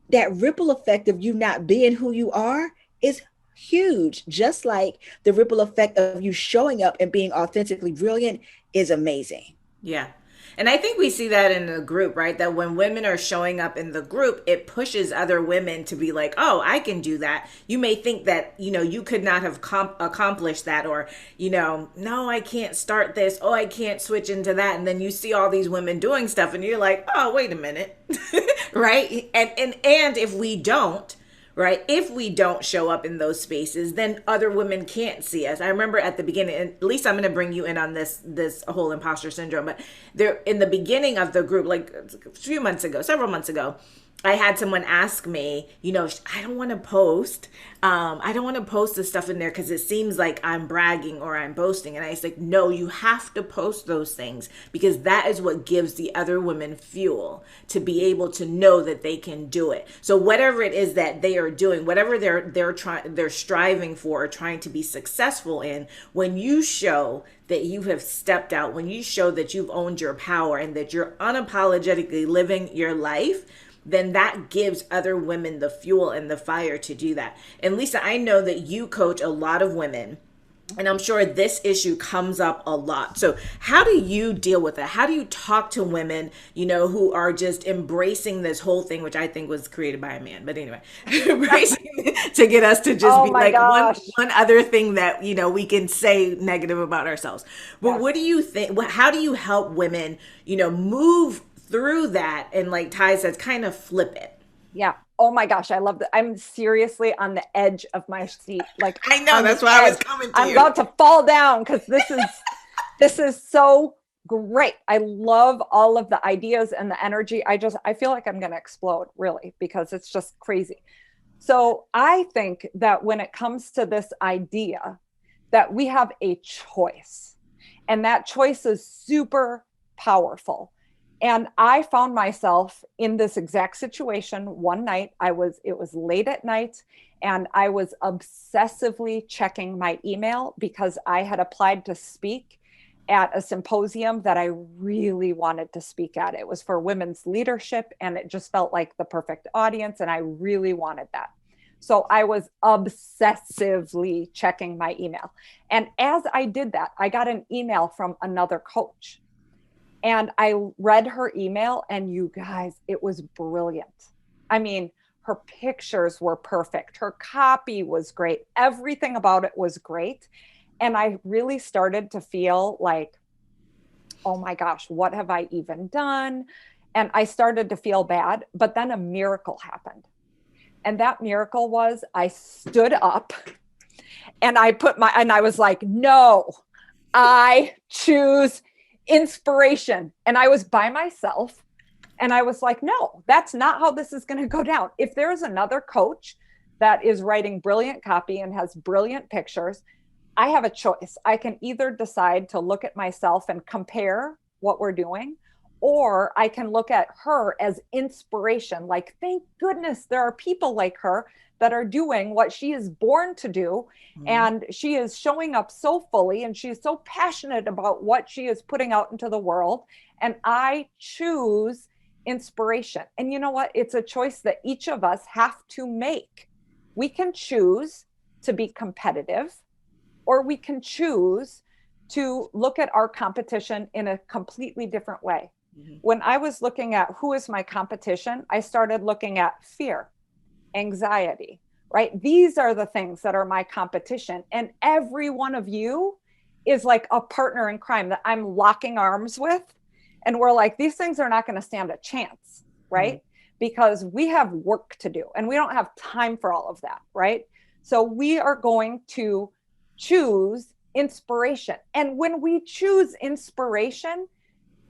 that ripple effect of you not being who you are is huge. Just like the ripple effect of you showing up and being authentically brilliant is amazing. Yeah. And I think we see that in the group, right? That when women are showing up in the group, it pushes other women to be like, oh, I can do that. You may think that, you could not have accomplished that, or, no, I can't start this. Oh, I can't switch into that. And then you see all these women doing stuff and you're like, oh, wait a minute. Right. And if we don't, right, if we don't show up in those spaces, then other women can't see us. I remember at the beginning, and Lisa, I'm going to bring you in on this whole imposter syndrome, but there in the beginning of the group, like several months ago, I had someone ask me, I don't want to post. I don't want to post the stuff in there because it seems like I'm bragging or I'm boasting. And I was like, no, you have to post those things, because that is what gives the other women fuel to be able to know that they can do it. So whatever it is that they are doing, whatever they're striving for or trying to be successful in, when you show that you have stepped out, when you show that you've owned your power and that you're unapologetically living your life, then that gives other women the fuel and the fire to do that. And Lisa, I know that you coach a lot of women, and I'm sure this issue comes up a lot. So how do you deal with it? How do you talk to women, who are just embracing this whole thing, which I think was created by a man, but anyway, embracing to get us to just be like one other thing that, we can say negative about ourselves. But what do you think? How do you help women, move through that and, like Ty says, kind of flip it? Yeah. Oh my gosh, I love that. I'm seriously on the edge of my seat. Like I know, that's why I was coming to you. I'm about to fall down because this is so great. I love all of the ideas and the energy. I feel like I'm going to explode, really, because it's just crazy. So I think that when it comes to this idea that we have a choice, and that choice is super powerful. And I found myself in this exact situation one night. It was late at night, and I was obsessively checking my email because I had applied to speak at a symposium that I really wanted to speak at. It was for women's leadership, and it just felt like the perfect audience, and I really wanted that. So I was obsessively checking my email. And as I did that, I got an email from another coach. And I read her email, and you guys, it was brilliant. I mean, her pictures were perfect. Her copy was great. Everything about it was great. And I really started to feel like, oh my gosh, what have I even done? And I started to feel bad. But then a miracle happened. And that miracle was I stood up and I was like, no, I choose inspiration. And I was by myself. And I was like, no, that's not how this is going to go down. If there is another coach that is writing brilliant copy and has brilliant pictures, I have a choice. I can either decide to look at myself and compare what we're doing, or I can look at her as inspiration. Like, thank goodness there are people like her that are doing what she is born to do. Mm-hmm. And she is showing up so fully, and she is so passionate about what she is putting out into the world. And I choose inspiration. And you know what? It's a choice that each of us have to make. We can choose to be competitive, or we can choose to look at our competition in a completely different way. Mm-hmm. When I was looking at who is my competition, I started looking at fear, anxiety, right? These are the things that are my competition. And every one of you is like a partner in crime that I'm locking arms with. And we're like, these things are not going to stand a chance, right? Mm-hmm. Because we have work to do and we don't have time for all of that, right? So we are going to choose inspiration. And when we choose inspiration,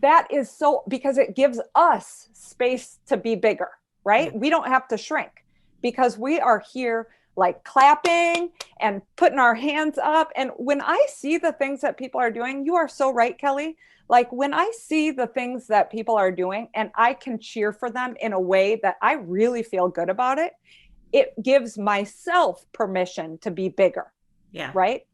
that is so, because it gives us space to be bigger, right? Mm-hmm. We don't have to shrink because we are here like clapping and putting our hands up. And when I see the things that people are doing, you are so right, Kelly. Like when I see the things that people are doing and I can cheer for them in a way that I really feel good about it, it gives myself permission to be bigger. Yeah. Right.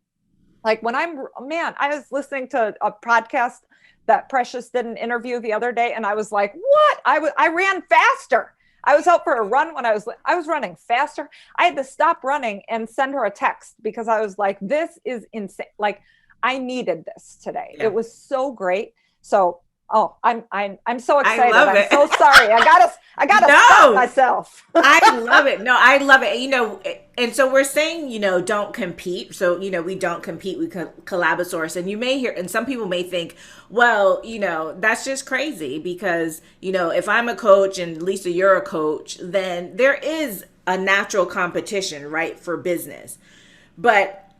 Like when I was listening to a podcast that Precious did an interview the other day. And I was like, what? I ran faster. I was out for a run when I was running faster. I had to stop running and send her a text because I was like, this is insane. Like I needed this today. Yeah. It was so great. So, I'm so excited. I'm so sorry. I gotta stop myself. I love it. No, I love it. You know, and so we're saying, you know, don't compete. So, you know, we don't compete. We collabosource. And you may hear, and some people may think, well, you know, that's just crazy because, you know, if I'm a coach and Lisa, you're a coach, then there is a natural competition, right, for business. But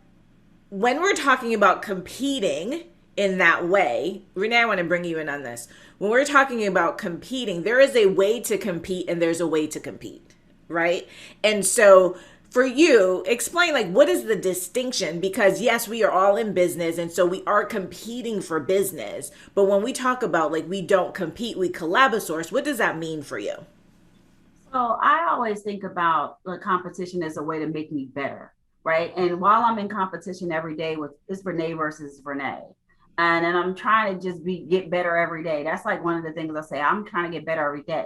when we're talking about competing in that way, Renee, I want to bring you in on this. When we're talking about competing, there is a way to compete and there's a way to compete, right? And so for you, explain like what is the distinction? Because yes, we are all in business and so we are competing for business. But when we talk about like we don't compete, we collabosource, what does that mean for you? So I always think about the competition as a way to make me better, right? And while I'm in competition every day with it's Renee versus Renee. And I'm trying to just get better every day. That's like one of the things I say, I'm trying to get better every day.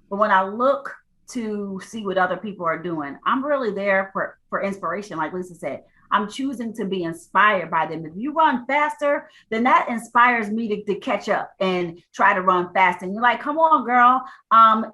But when I look to see what other people are doing, I'm really there for inspiration. Like Lisa said, I'm choosing to be inspired by them. If you run faster, then that inspires me to catch up and try to run fast. And you're like, come on, girl.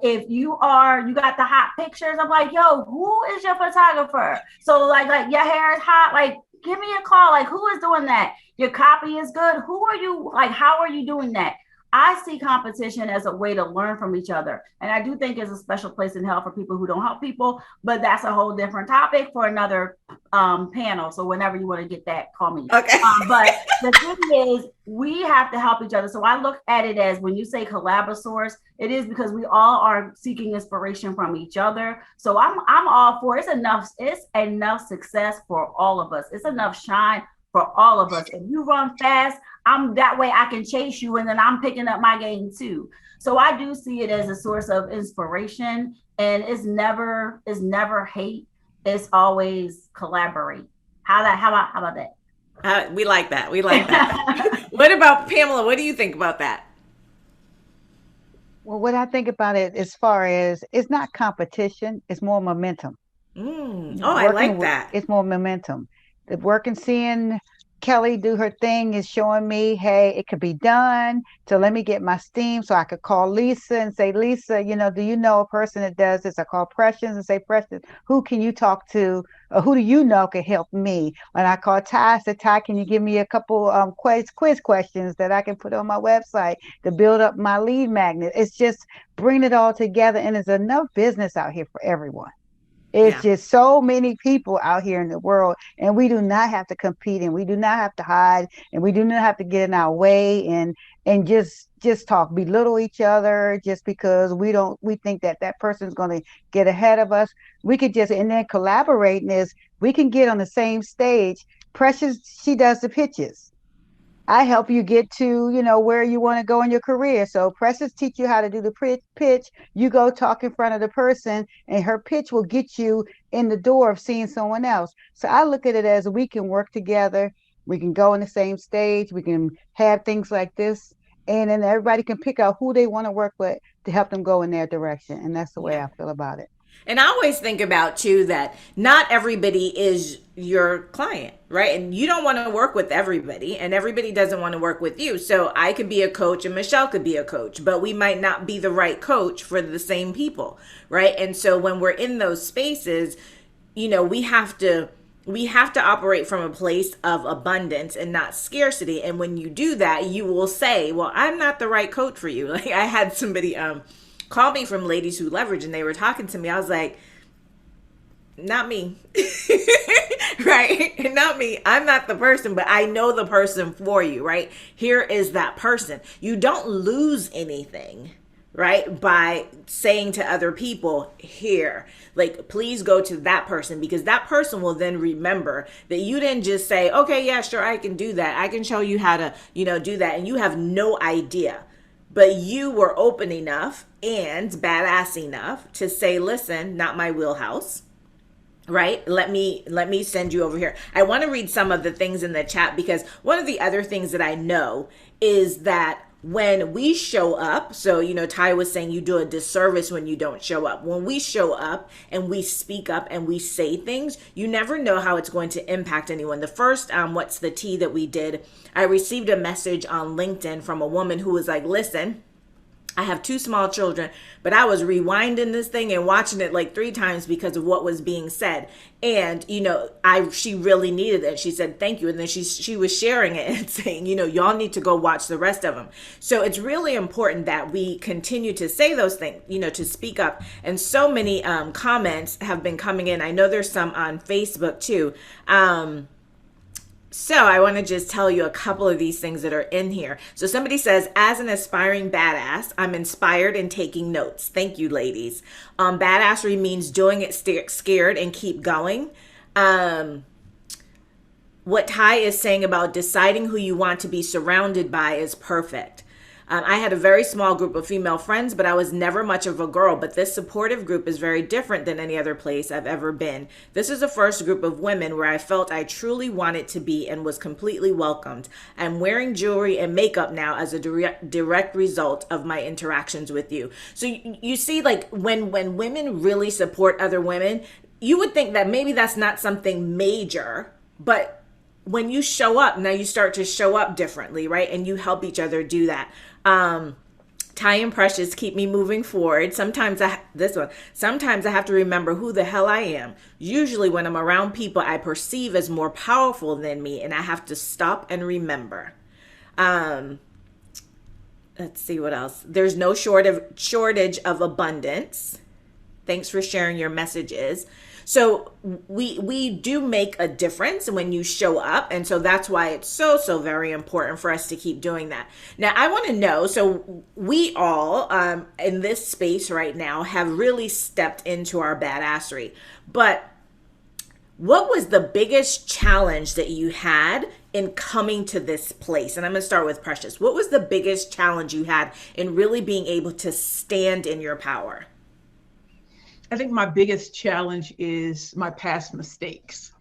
If you got the hot pictures, I'm like, yo, who is your photographer? So like your hair is hot, like, give me a call. Like, who is doing that? Your copy is good. Who are you? Like, how are you doing that? I see competition as a way to learn from each other. And I do think it's a special place in hell for people who don't help people, but that's a whole different topic for another panel. So whenever you want to get that, call me. Okay. But the thing is, we have to help each other. So I look at it as when you say collabosource, it is because we all are seeking inspiration from each other. So I'm all for it. It's enough success for all of us. It's enough shine for all of us. If you run fast, I'm that way I can chase you and then I'm picking up my game too. So I do see it as a source of inspiration, and it's never hate. It's always collaborate. How about that? We like that. We like that. What about Pamela? What do you think about that? Well, what I think about it as far as it's not competition, it's more momentum. I like that. It's more momentum. The work and seeing Kelly do her thing is showing me, hey, it could be done. So let me get my steam so I could call Lisa and say, Lisa, do you know a person that does this? I call Precious and say, Precious, who can you talk to? Or who do you know can help me? When I call Ty, I said, Ty, can you give me a couple quiz questions that I can put on my website to build up my lead magnet? It's just bring it all together, and there's enough business out here for everyone. It's just so many people out here in the world, and we do not have to compete, and we do not have to hide, and we do not have to get in our way and just talk, belittle each other just because we think that person's going to get ahead of us. We could just, and then collaborating is we can get on the same stage. Precious, she does the pitches. I help you get to, where you want to go in your career. So Precious teach you how to do the pitch. You go talk in front of the person, and her pitch will get you in the door of seeing someone else. So I look at it as we can work together. We can go on the same stage. We can have things like this. And then everybody can pick out who they want to work with to help them go in their direction. And that's the way I feel about it. And I always think about too that not everybody is your client, right? And you don't want to work with everybody, and everybody doesn't want to work with you. So I could be a coach and Michelle could be a coach, but we might not be the right coach for the same people, right? And so when we're in those spaces, we have to operate from a place of abundance and not scarcity. And when you do that, you will say, well, I'm not the right coach for you. Like I had somebody called me from Ladies Who Leverage, and they were talking to me. I was like, not me. Right? Not me. I'm not the person, but I know the person for you, right? Here is that person. You don't lose anything, right? By saying to other people, here, like, please go to that person, because that person will then remember that you didn't just say, okay, yeah, sure, I can do that. I can show you how to, do that. And you have no idea. But you were open enough and badass enough to say, listen, not my wheelhouse, right? Let me send you over here. I want to read some of the things in the chat, because one of the other things that I know is that when we show up, so, Ty was saying you do a disservice when you don't show up. When we show up and we speak up and we say things, you never know how it's going to impact anyone. The first, What's the Tea that we did, I received a message on LinkedIn from a woman who was like, listen, I have 2 small children, but I was rewinding this thing and watching it like 3 times because of what was being said. And, she really needed it. She said, thank you. And then she was sharing it and saying, y'all need to go watch the rest of them. So it's really important that we continue to say those things, to speak up. And so many comments have been coming in. I know there's some on Facebook too. So I want to just tell you a couple of these things that are in here. So somebody says, as an aspiring badass, I'm inspired and taking notes. Thank you, ladies. Badassery means doing it scared and keep going. What Ty is saying about deciding who you want to be surrounded by is perfect. I had a very small group of female friends, but I was never much of a girl. But this supportive group is very different than any other place I've ever been. This is the first group of women where I felt I truly wanted to be and was completely welcomed. I'm wearing jewelry and makeup now as a direct result of my interactions with you. So you see, like when women really support other women, you would think that maybe that's not something major, but when you show up, now you start to show up differently, right? And you help each other do that. Ty and Precious keep me moving forward. Sometimes I have to remember who the hell I am. Usually when I'm around people I perceive as more powerful than me, and I have to stop and remember. Let's see what else. There's no shortage of abundance. Thanks for sharing your messages. So we do make a difference when you show up. And so that's why it's so very important for us to keep doing that. Now, I want to know, so we all in this space right now have really stepped into our badassery. But what was the biggest challenge that you had in coming to this place? And I'm going to start with Precious. What was the biggest challenge you had in really being able to stand in your power? I think my biggest challenge is my past mistakes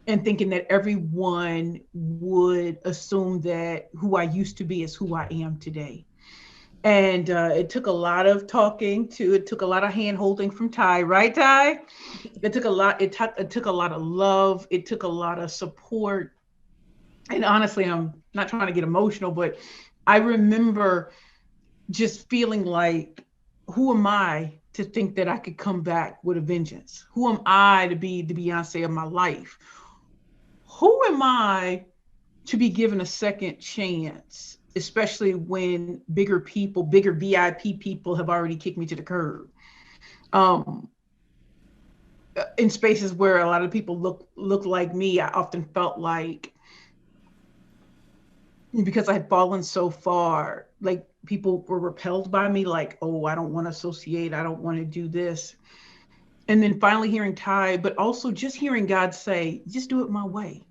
and thinking that everyone would assume that who I used to be is who I am today. And it took a lot of talking it took a lot of hand holding from Ty, right, Ty? It took a lot of love. It took a lot of support. And honestly, I'm not trying to get emotional, but I remember just feeling like, who am I to think that I could come back with a vengeance? Who am I to be the Beyonce of my life? Who am I to be given a second chance, especially when bigger people, bigger VIP people have already kicked me to the curb? Um, in spaces where a lot of people look like me, I often felt like, because I had fallen so far, like people were repelled by me, like, oh, I don't want to associate, I don't want to do this. And then finally hearing Ty, but also just hearing God say, just do it my way.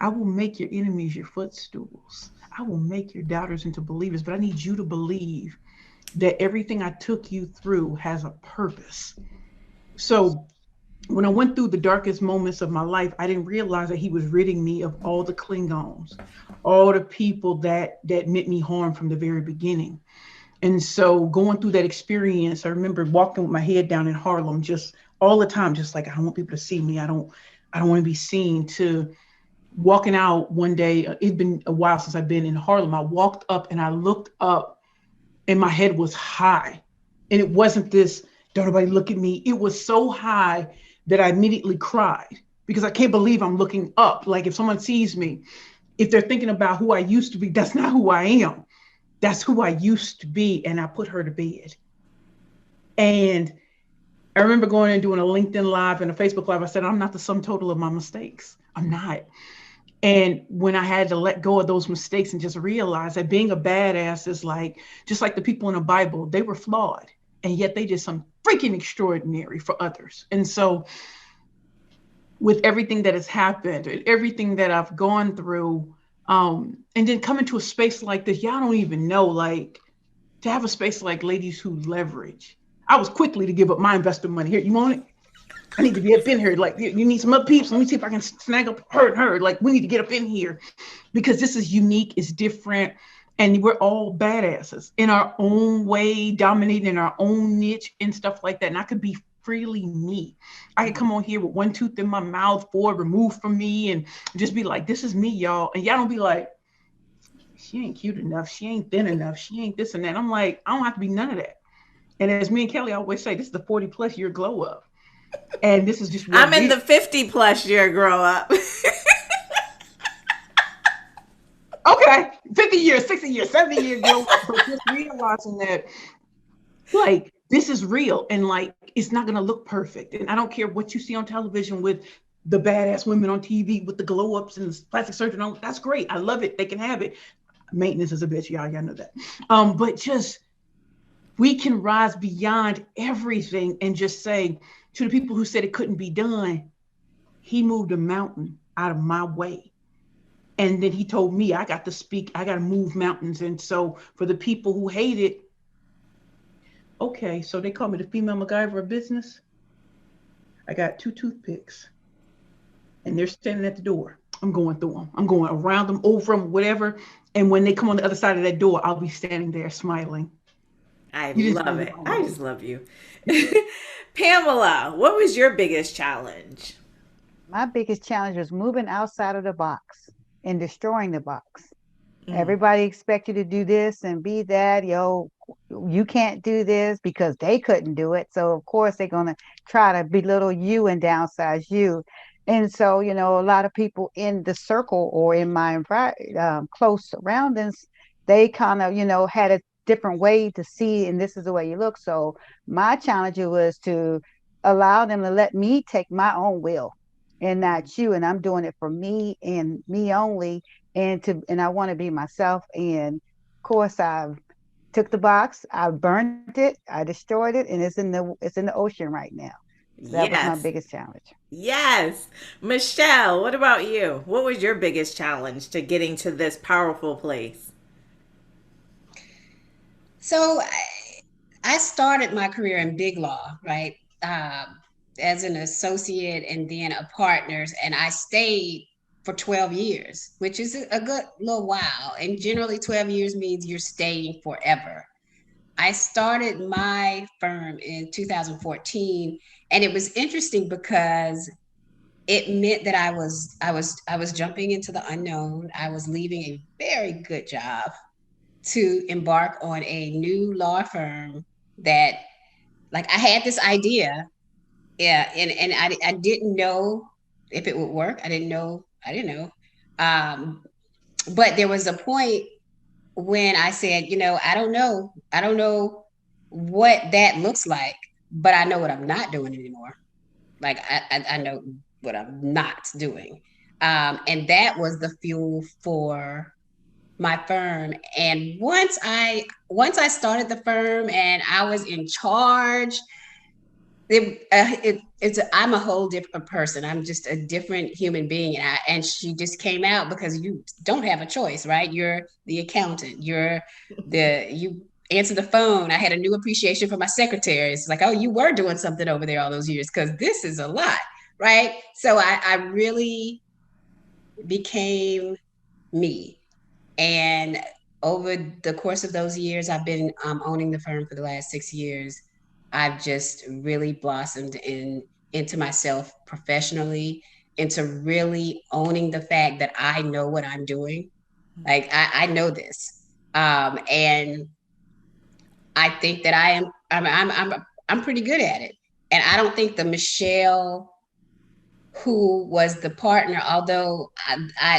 I will make your enemies your footstools. I will make your doubters into believers, but I need you to believe that everything I took you through has a purpose. So when I went through the darkest moments of my life, I didn't realize that he was ridding me of all the Klingons, all the people that meant me harm from the very beginning. And so going through that experience, I remember walking with my head down in Harlem, just all the time, just like, I don't want people to see me. I don't want to be seen. To walking out one day, it'd been a while since I've been in Harlem. I walked up and I looked up and my head was high. And it wasn't this, don't nobody look at me. It was so high that I immediately cried because I can't believe I'm looking up. Like, if someone sees me, if they're thinking about who I used to be, that's not who I am. That's who I used to be. And I put her to bed. And I remember going and doing a LinkedIn Live and a Facebook Live. I said, I'm not the sum total of my mistakes. I'm not. And when I had to let go of those mistakes and just realize that being a badass is like, just like the people in the Bible, they were flawed, and yet they did some freaking extraordinary for others. And so with everything that has happened and everything that I've gone through, and then coming to a space like this, y'all don't even know, like, to have a space like Ladies Who Leverage. I was quickly to give up my investor money. Here, you want it? I need to be up in here. Like, you need some other peeps. Let me see if I can snag up her and her. Like, we need to get up in here because this is unique, it's different, and we're all badasses in our own way, dominating in our own niche and stuff like that. And I could be freely me. I could come on here with one tooth in my mouth, four removed from me, and just be like, this is me, y'all. And y'all don't be like, she ain't cute enough. She ain't thin enough. She ain't this and that. I'm like, I don't have to be none of that. And as me and Kelly always say, this is the 40+ year glow up. And this is just what I'm in the 50+ year grow up. Okay, 50 years, 60 years, 70 years glow up. But just realizing that, like, this is real, and like, it's not gonna look perfect. And I don't care what you see on television with the badass women on TV with the glow ups and the plastic surgery. That's great. I love it. They can have it. Maintenance is a bitch, y'all know that. But just, we can rise beyond everything and just say to the people who said it couldn't be done, he moved a mountain out of my way. And then he told me I got to speak, I got to move mountains. And so for the people who hate it, okay, so they call me the female MacGyver of business. I got 2 toothpicks and they're standing at the door. I'm going through them. I'm going around them, over them, whatever. And when they come on the other side of that door, I'll be standing there smiling. I love it. I just love you. Pamela, what was your biggest challenge? My biggest challenge was moving outside of the box and destroying the box. Everybody expect you to do this and be that. You can't do this because they couldn't do it. So of course they're going to try to belittle you and downsize you. And so, a lot of people in the circle or in my close surroundings, they kind of, had a different way to see, and this is the way you look. So my challenge was to allow them to let me take my own will and not you. And I'm doing it for me and me only. And I want to be myself. And of course, I took the box, I burned it, I destroyed it, and it's in the ocean right now. So that was my biggest challenge. Yes. Michelle, what about you? What was your biggest challenge to getting to this powerful place? So I started my career in big law, right? As an associate and then a partner, and I stayed for 12 years, which is a good little while. And generally 12 years means you're staying forever. I started my firm in 2014, and it was interesting because it meant that I was jumping into the unknown. I was leaving a very good job to embark on a new law firm that, like, I had this idea, yeah, and I didn't know if it would work. I didn't know. But there was a point when I said, I don't know what that looks like, but I know what I'm not doing anymore. Like I know what I'm not doing. And that was the fuel for my firm. And once I started the firm and I was in charge, I'm a whole different person. I'm just a different human being, and she just came out because you don't have a choice, right? You're the accountant. You answer the phone. I had a new appreciation for my secretary. It's like, oh, you were doing something over there all those years, because this is a lot, right? So I really became me. And over the course of those years, I've been owning the firm for the last 6 years. I've just really blossomed into myself professionally, into really owning the fact that I know what I'm doing. Like I know this, and I think that I'm pretty good at it. And I don't think the Michelle who was the partner, although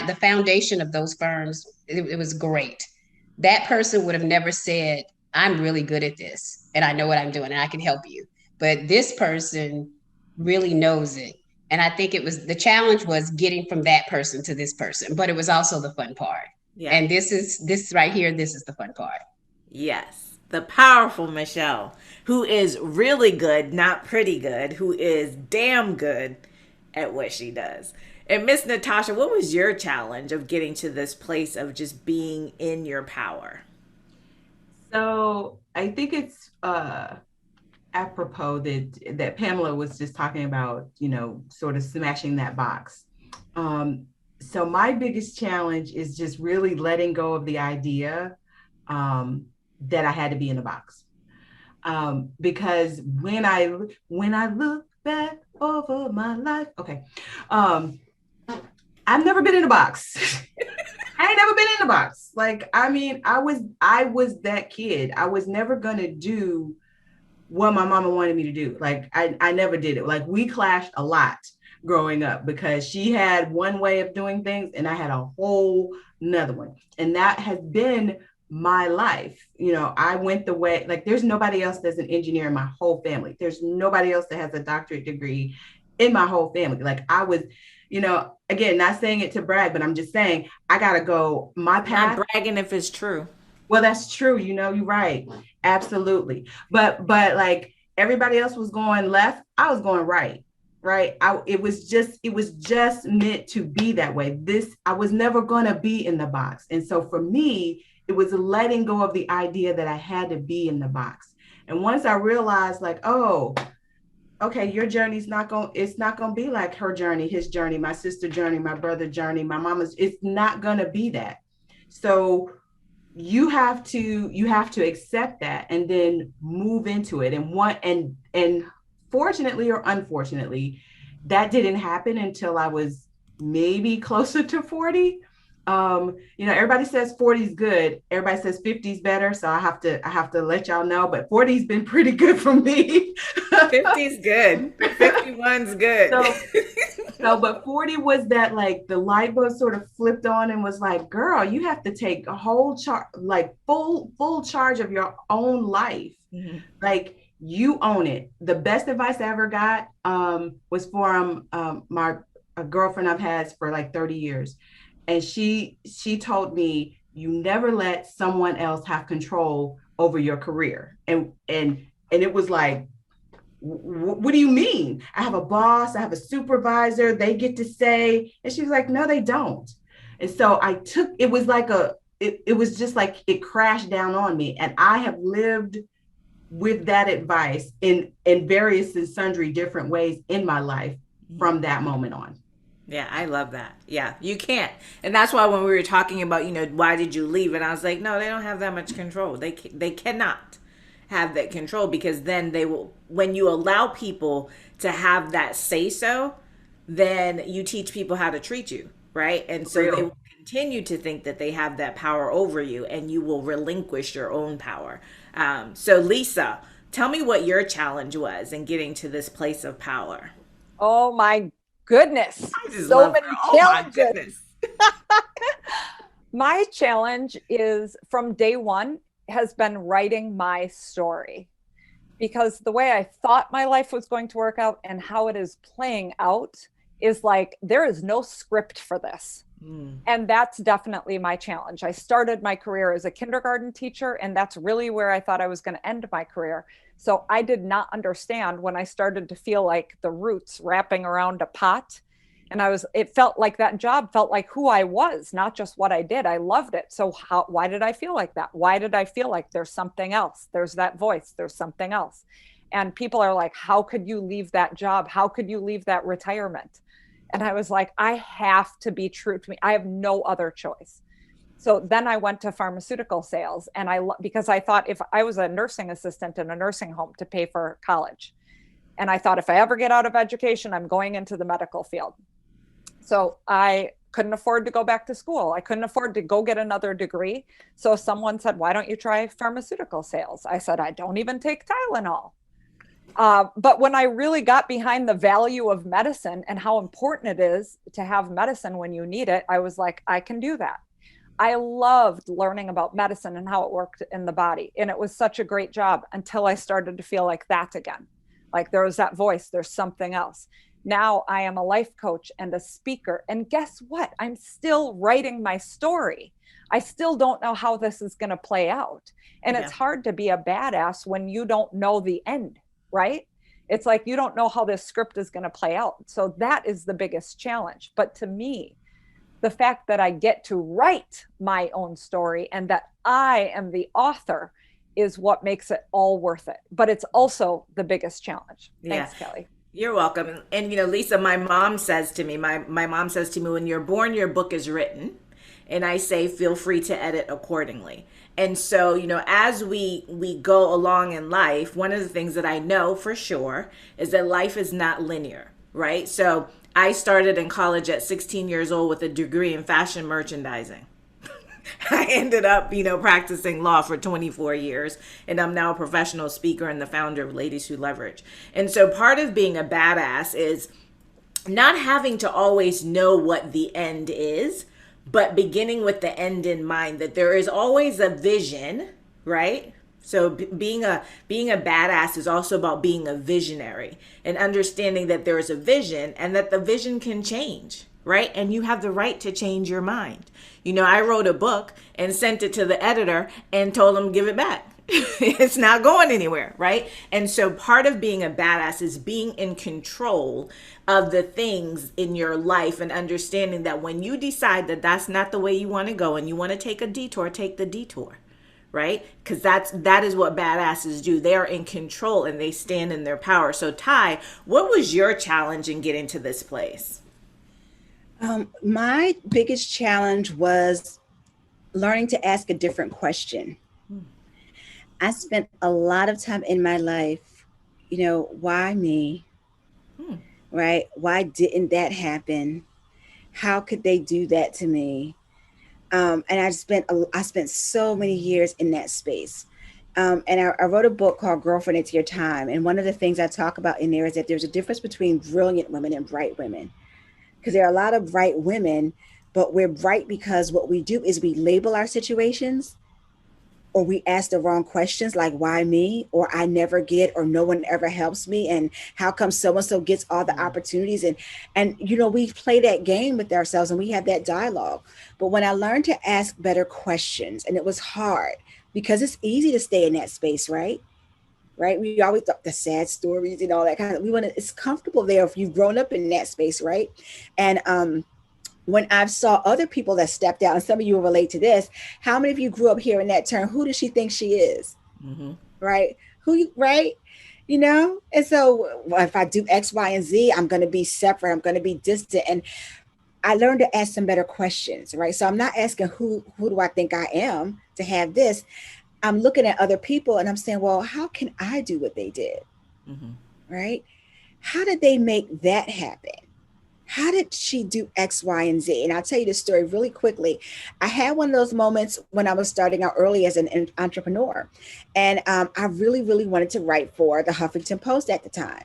the foundation of those firms, it was great. That person would have never said, I'm really good at this and I know what I'm doing and I can help you. But this person really knows it. And I think the challenge was getting from that person to this person, but it was also the fun part. Yeah. And this right here, this is the fun part. Yes. The powerful Michelle, who is really good, not pretty good, who is damn good at what she does. And Miss Natasha, what was your challenge of getting to this place of just being in your power? So I think it's apropos that Pamela was just talking about, sort of smashing that box. So my biggest challenge is just really letting go of the idea that I had to be in the box. Because when I look back over my life, okay, I've never been in a box. I ain't never been in a box. Like, I mean, I was that kid. I was never gonna do what my mama wanted me to do. Like, I never did it. Like, we clashed a lot growing up because she had one way of doing things and I had a whole another one. And that has been my life. I went the way, like, there's nobody else that's an engineer in my whole family. There's nobody else that has a doctorate degree in my whole family. Like, I was, again, not saying it to brag, but I'm just saying I gotta go my path. Not bragging if it's true. Well, that's true. You're right. Absolutely. But like, everybody else was going left, I was going right. Right. It was just meant to be that way. I was never going to be in the box. And so for me, it was letting go of the idea that I had to be in the box. And once I realized, like, oh, okay, your journey's it's not going to be like her journey, his journey, my sister's journey, my brother's journey, my mama's, it's not going to be that. So you have to accept that and then move into it. And fortunately or unfortunately, that didn't happen until I was maybe closer to 40. Everybody says 40 is good. Everybody says 50 is better. So I have to let y'all know, but 40's been pretty good for me. 50's good. 51's good. But 40 was that, like, the light bulb sort of flipped on and was like, girl, you have to take a whole full charge of your own life. Mm-hmm. Like, you own it. The best advice I ever got was from a girlfriend I've had for like 30 years. And she told me, you never let someone else have control over your career. And it was like, what do you mean? I have a boss, I have a supervisor, they get to say. And she was like, no, they don't. And so it was like it was just like it crashed down on me. And I have lived with that advice in various and sundry different ways in my life from that moment on. Yeah, I love that. Yeah, you can't. And that's why when we were talking about, why did you leave? And I was like, no, they don't have that much control. They cannot have that control, because then they will, when you allow people to have that say so, then you teach people how to treat you, right? And so they will continue to think that they have that power over you, and you will relinquish your own power. So Lisa, tell me what your challenge was in getting to this place of power. Oh my goodness. I just So love many her. Oh my challenges. goodness. My challenge is from day one has been writing my story, because the way I thought my life was going to work out and how it is playing out is like, there is no script for this. And that's definitely my challenge. I started my career as a kindergarten teacher, and that's really where I thought I was going to end my career. So I did not understand when I started to feel like the roots wrapping around a pot. And it felt like that job felt like who I was, not just what I did. I loved it. So why did I feel like that? Why did I feel like there's something else? There's that voice, there's something else. And people are like, how could you leave that job? How could you leave that retirement? And I was like, I have to be true to me. I have no other choice. So then I went to pharmaceutical sales, and because I thought if I was a nursing assistant in a nursing home to pay for college. And I thought if I ever get out of education, I'm going into the medical field. So I couldn't afford to go back to school. I couldn't afford to go get another degree. So someone said, why don't you try pharmaceutical sales? I said, I don't even take Tylenol. But when I really got behind the value of medicine and how important it is to have medicine when you need it, I was like, I can do that. I loved learning about medicine and how it worked in the body. And it was such a great job until I started to feel like that again. Like there was that voice, there's something else. Now I am a life coach and a speaker. And guess what? I'm still writing my story. I still don't know how this is going to play out. And it's hard to be a badass when you don't know the end, right? It's like you don't know how this script is going to play out. So that is the biggest challenge. But to me, the fact that I get to write my own story and that I am the author is what makes it all worth it. But it's also the biggest challenge. Thanks, Kelly. You're welcome. And, Lisa, my mom says to me, my mom says to me, when you're born, your book is written. And I say, feel free to edit accordingly. And so, as we go along in life, one of the things that I know for sure is that life is not linear, right? So I started in college at 16 years old with a degree in fashion merchandising. I ended up, practicing law for 24 years, and I'm now a professional speaker and the founder of Ladies Who Leverage. And so part of being a badass is not having to always know what the end is, but beginning with the end in mind, that there is always a vision, right? So being a badass is also about being a visionary and understanding that there is a vision and that the vision can change, right? And you have the right to change your mind. I wrote a book and sent it to the editor and told him, give it back. It's not going anywhere, right? And so part of being a badass is being in control of the things in your life and understanding that when you decide that that's not the way you want to go and you want to take a detour, take the detour, right? Because that is what badasses do. They are in control and they stand in their power. So Ty, what was your challenge in getting to this place? My biggest challenge was learning to ask a different question. I spent a lot of time in my life, why me? Right? Why didn't that happen? How could they do that to me? And I spent so many years in that space. And I wrote a book called Girlfriend, It's Your Time. And one of the things I talk about in there is that there's a difference between brilliant women and bright women. Because there are a lot of bright women, but we're bright because what we do is we label our situations, or we ask the wrong questions like, why me? Or I never get, or no one ever helps me. And how come so-and-so gets all the opportunities? And we play that game with ourselves and we have that dialogue. But when I learned to ask better questions, and it was hard because it's easy to stay in that space, right? Right? We always thought the sad stories and all that kind of, it's comfortable there if you've grown up in that space, right? And when I saw other people that stepped out, and some of you will relate to this, how many of you grew up hearing that term, who does she think she is? Right? Right? And so if I do X, Y, and Z, I'm going to be separate. I'm going to be distant. And I learned to ask some better questions, right? So I'm not asking who do I think I am to have this. I'm looking at other people and I'm saying, well, how can I do what they did? Right? How did they make that happen? how did she do X, Y, and Z? And I'll tell you the story really quickly. I had one of those moments when I was starting out early as an entrepreneur. And I really, really wanted to write for the Huffington Post at the time.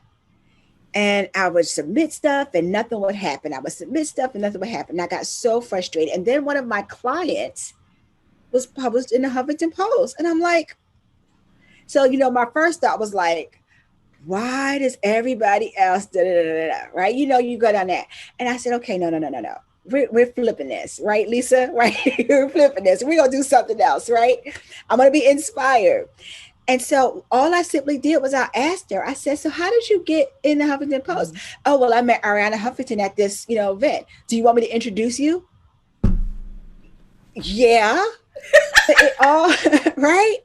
And I would submit stuff and nothing would happen. I would submit stuff and nothing would happen. And I got so frustrated. And then one of my clients was published in the Huffington Post. And I'm like, so, my first thought was like, why does everybody else, right? You go down that. And I said, okay, no. We're flipping this, right, Lisa? Right? We're flipping this. We're going to do something else, right? I'm going to be inspired. And so all I simply did was I asked her, I said, so how did you get in the Huffington Post? Mm-hmm. Oh, well, I met Ariana Huffington at this, event. Do you want me to introduce you? Yeah. It all right,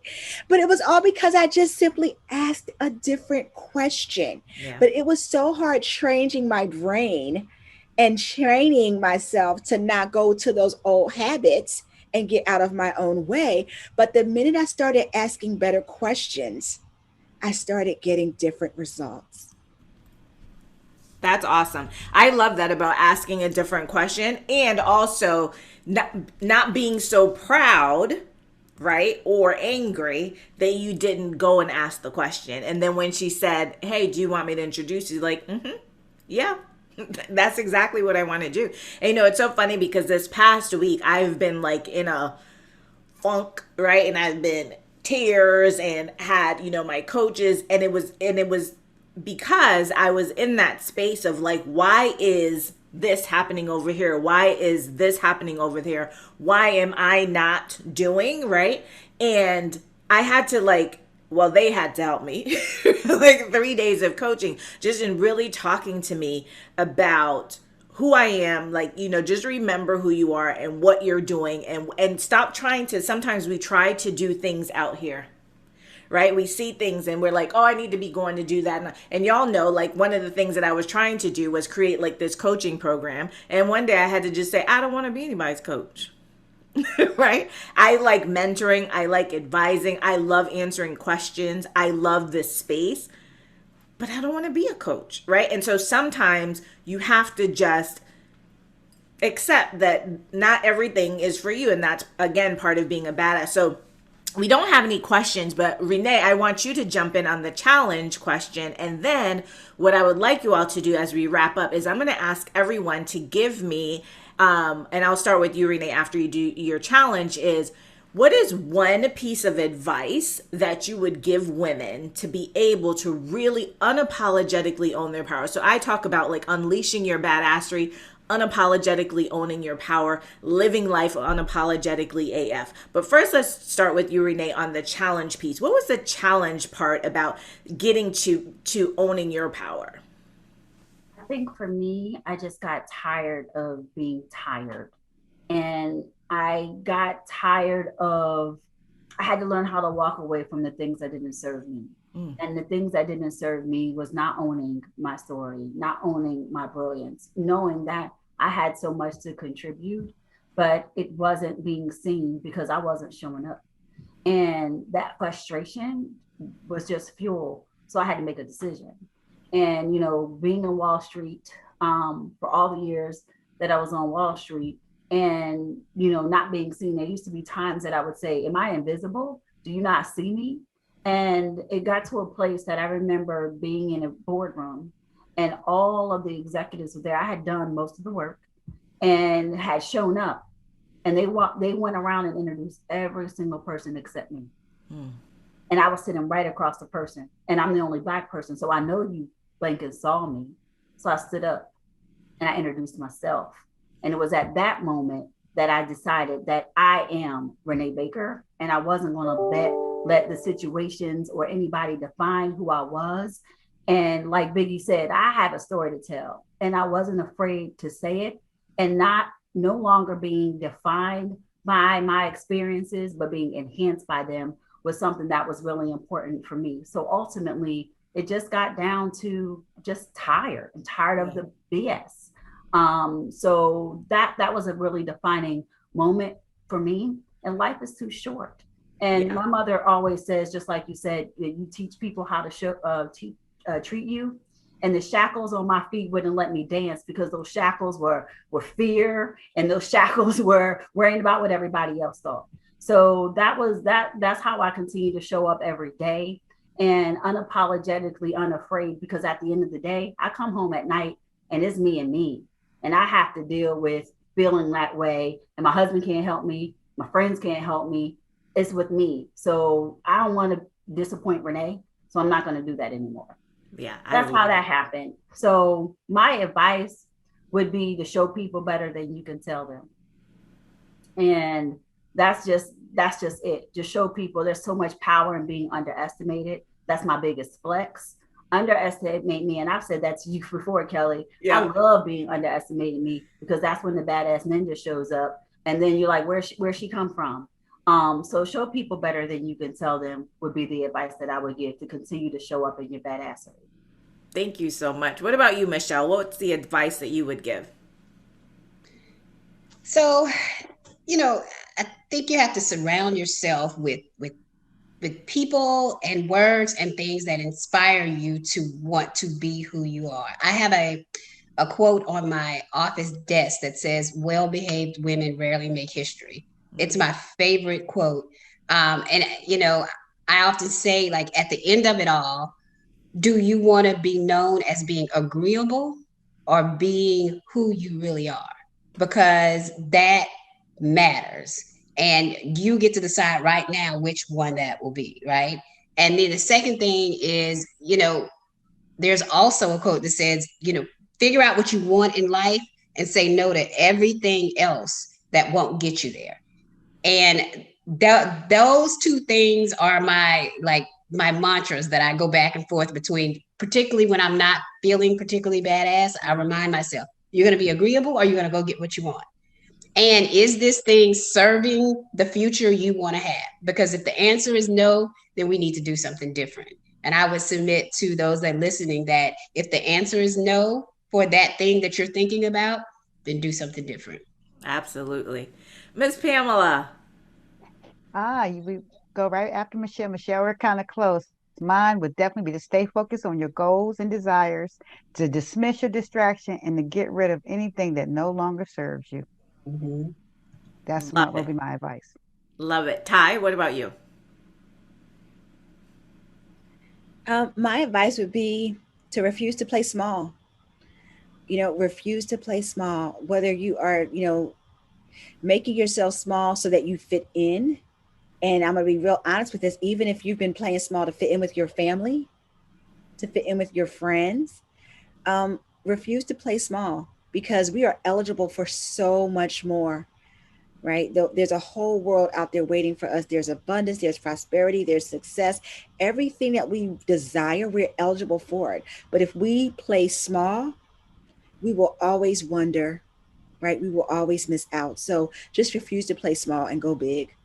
but it was all because I just simply asked a different question. Yeah. But it was so hard changing my brain and training myself to not go to those old habits and get out of my own way. But the minute I started asking better questions, I started getting different results. That's awesome. I love that about asking a different question, and also not being so proud, right, or angry that you didn't go and ask the question. And then when she said, hey, do you want me to introduce you? Like, yeah, that's exactly what I want to do. And it's so funny because this past week I've been like in a funk, right? And I've been tears and had, my coaches, and it was because I was in that space of like, why is this happening over here? Why is this happening over there? Why am I not doing right? And I had to they had to help me like 3 days of coaching, just in really talking to me about who I am, just remember who you are and what you're doing, and stop trying to, sometimes we try to do things out here. Right? We see things and we're like, oh, I need to be going to do that. And y'all know, one of the things that I was trying to do was create this coaching program. And one day I had to just say, I don't want to be anybody's coach. Right? I like mentoring. I like advising. I love answering questions. I love this space, but I don't want to be a coach. Right? And so sometimes you have to just accept that not everything is for you. And that's, again, part of being a badass. So we don't have any questions, but Renee, I want you to jump in on the challenge question. And then what I would like you all to do as we wrap up is I'm going to ask everyone to give me, and I'll start with you, Renee, after you do your challenge, is what is one piece of advice that you would give women to be able to really unapologetically own their power? So I talk about unleashing your badassery, unapologetically owning your power, living life unapologetically AF. But first, let's start with you, Renee, on the challenge piece. What was the challenge part about getting to owning your power? I think for me, I just got tired of being tired. And I got tired of, I had to learn how to walk away from the things that didn't serve me. And the things that didn't serve me was not owning my story, not owning my brilliance, knowing that I had so much to contribute, but it wasn't being seen because I wasn't showing up. And that frustration was just fuel. So I had to make a decision. And, being on Wall Street for all the years that I was on Wall Street and, not being seen, there used to be times that I would say, am I invisible? Do you not see me? And it got to a place that I remember being in a boardroom and all of the executives were there. I had done most of the work and had shown up, and they went around and introduced every single person except me. And I was sitting right across the person, and I'm the only Black person. So I know you blanket saw me. So I stood up and I introduced myself. And it was at that moment that I decided that I am Renee Baker, and I wasn't going to let the situations or anybody define who I was. And like Biggie said, I have a story to tell, and I wasn't afraid to say it, and no longer being defined by my experiences, but being enhanced by them was something that was really important for me. So ultimately, it just got down to just tired of the BS. So that was a really defining moment for me. And life is too short. And my mother always says, just like you said, that you teach people how to treat you, and the shackles on my feet wouldn't let me dance because those shackles were fear, and those shackles were worrying about what everybody else thought. So that's how I continue to show up every day, and unapologetically unafraid, because at the end of the day, I come home at night and it's me and me, and I have to deal with feeling that way, and my husband can't help me, my friends can't help me. It's with me. So I don't want to disappoint Renee, so I'm not going to do that anymore. Yeah, that's how that happened. So my advice would be to show people better than you can tell them, and that's just it. Just show people there's so much power in being underestimated. That's my biggest flex. Underestimate me, and I've said that to you before, Kelly. Yeah. I love being underestimated me, because that's when the badass ninja shows up, and then you're like, where's she come from? So show people better than you can tell them would be the advice that I would give to continue to show up in your badassery. Thank you so much. What about you, Michelle? What's the advice that you would give? So, I think you have to surround yourself with people and words and things that inspire you to want to be who you are. I have a quote on my office desk that says, "Well-behaved women rarely make history." It's my favorite quote. And, I often say, like, at the end of it all, do you want to be known as being agreeable or being who you really are? Because that matters. And you get to decide right now which one that will be, right? And then the second thing is, there's also a quote that says, figure out what you want in life and say no to everything else that won't get you there. And those two things are my mantras that I go back and forth between, particularly when I'm not feeling particularly badass. I remind myself, you're going to be agreeable, or you're going to go get what you want. And is this thing serving the future you want to have? Because if the answer is no, then we need to do something different. And I would submit to those that are listening that if the answer is no for that thing that you're thinking about, then do something different. Absolutely. Miss Pamela. We go right after Michelle. Michelle, we're kind of close. Mine would definitely be to stay focused on your goals and desires, to dismiss your distraction, and to get rid of anything that no longer serves you. Mm-hmm. That's will be my advice. Love it. Ty, what about you? My advice would be to refuse to play small. Refuse to play small, whether you are, making yourself small so that you fit in. And I'm going to be real honest with this. Even if you've been playing small to fit in with your family, to fit in with your friends, refuse to play small, because we are eligible for so much more, right? There's a whole world out there waiting for us. There's abundance, there's prosperity, there's success. Everything that we desire, we're eligible for it. But if we play small, we will always wonder, right? We will always miss out. So just refuse to play small and go big.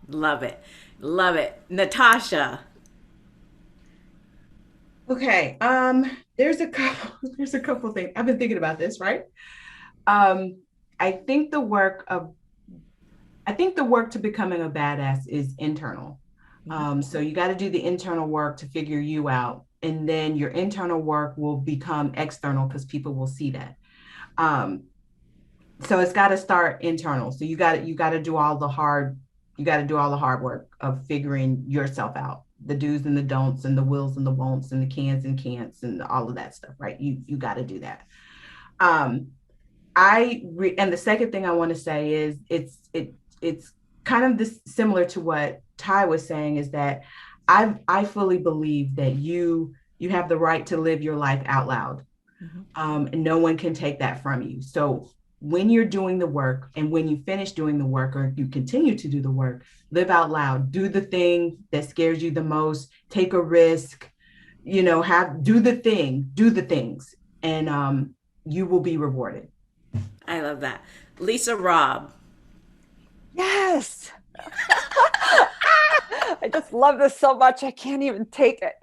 Love it. Love it. Natasha. Okay. There's a couple things. I've been thinking about this, right? I think the work to becoming a badass is internal. So you got to do the internal work to figure you out, and then your internal work will become external because people will see that. So it's got to start internal. So you got to do all the hard work of figuring yourself out, the do's and the don'ts and the wills and the won'ts and the cans and can'ts and all of that stuff, right? You got to do that. And the second thing I want to say is it's kind of this similar to what Ty was saying, is that I fully believe that you have the right to live your life out loud. Mm-hmm. And no one can take that from you. So when you're doing the work, and when you finish doing the work, or you continue to do the work, live out loud, do the thing that scares you the most, take a risk, do the things, and you will be rewarded. I love that. Lisa Robb. Yes. I just love this so much. I can't even take it.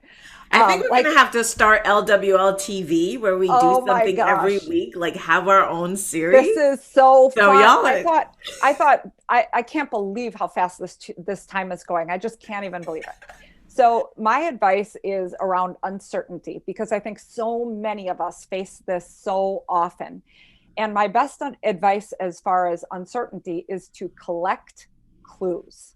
I think we're going to have to start LWL TV, where we do something every week, like have our own series. This is so fun. Y'all I thought I can't believe how fast this time is going. I just can't even believe it. So my advice is around uncertainty, because I think so many of us face this so often. And my best advice as far as uncertainty is to collect clues,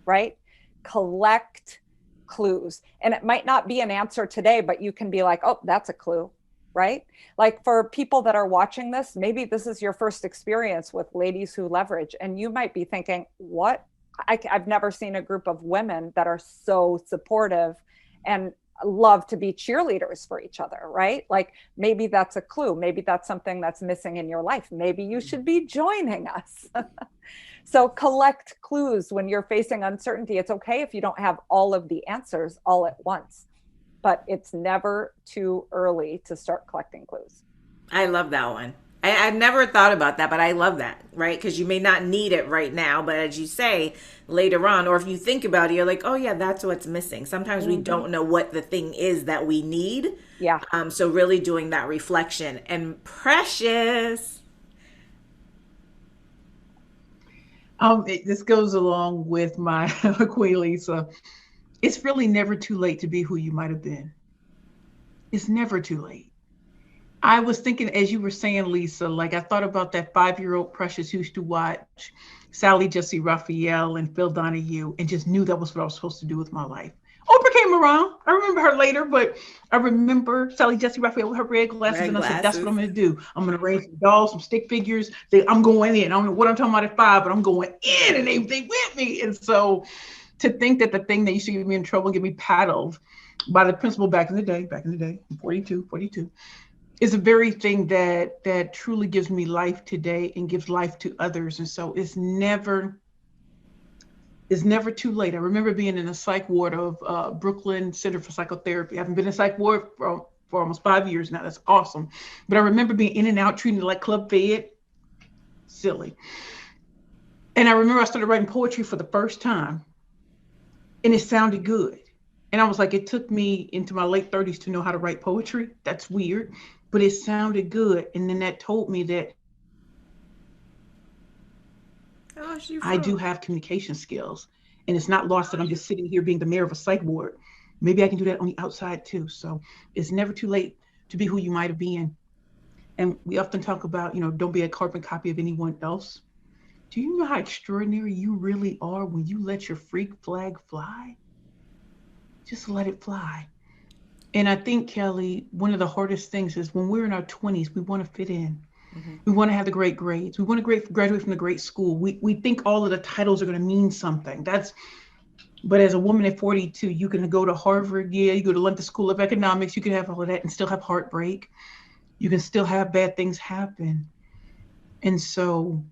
right? Collect clues. And it might not be an answer today, but you can be like, oh, that's a clue, right? Like for people that are watching this, maybe this is your first experience with Ladies Who Leverage, and you might be thinking, what? I've never seen a group of women that are so supportive and love to be cheerleaders for each other, right? Like maybe that's a clue. Maybe that's something that's missing in your life. Maybe you should be joining us. So collect clues when you're facing uncertainty. It's okay if you don't have all of the answers all at once, but it's never too early to start collecting clues. I love that one. I've never thought about that, but I love that, right? Because you may not need it right now, but as you say, later on, or if you think about it, you're like, oh yeah, that's what's missing. Sometimes we don't know what the thing is that we need. Yeah. So really doing that reflection. And Precious. This goes along with my Queen Lisa. It's really never too late to be who you might have been. It's never too late. I was thinking, as you were saying, Lisa, like I thought about that 5-year-old Precious who used to watch Sally Jesse Raphael and Phil Donahue and just knew that was what I was supposed to do with my life. Oprah came around. I remember her later, but I remember Sally Jesse Raphael with her red glasses. And I said, that's what I'm going to do. I'm going to raise some dolls, some stick figures. I'm going in. I don't know what I'm talking about at 5, but I'm going in, and they with me. And so to think that the thing that used to get me in trouble and get me paddled by the principal back in the day, I'm 42, is a very thing that truly gives me life today and gives life to others. And so it's never too late. I remember being in a psych ward of Brooklyn Center for Psychotherapy. I haven't been in a psych ward for almost 5 years now. That's awesome. But I remember being in and out, treated like Club Fed. Silly. And I remember I started writing poetry for the first time, and it sounded good. And I was like, it took me into my late 30s to know how to write poetry. That's weird, but it sounded good. And then that told me that I do have communication skills, and it's not lost that I'm just sitting here being the mayor of a psych ward. Maybe I can do that on the outside too. So it's never too late to be who you might have been. And we often talk about, don't be a carbon copy of anyone else. Do you know how extraordinary you really are when you let your freak flag fly? Just let it fly. And I think, Kelly, one of the hardest things is when we're in our 20s, we want to fit in. Mm-hmm. We want to have the great grades. We want to graduate from the great school. We think all of the titles are going to mean something. But as a woman at 42, you can go to Harvard, you go to London School of Economics, you can have all of that and still have heartbreak. You can still have bad things happen. And so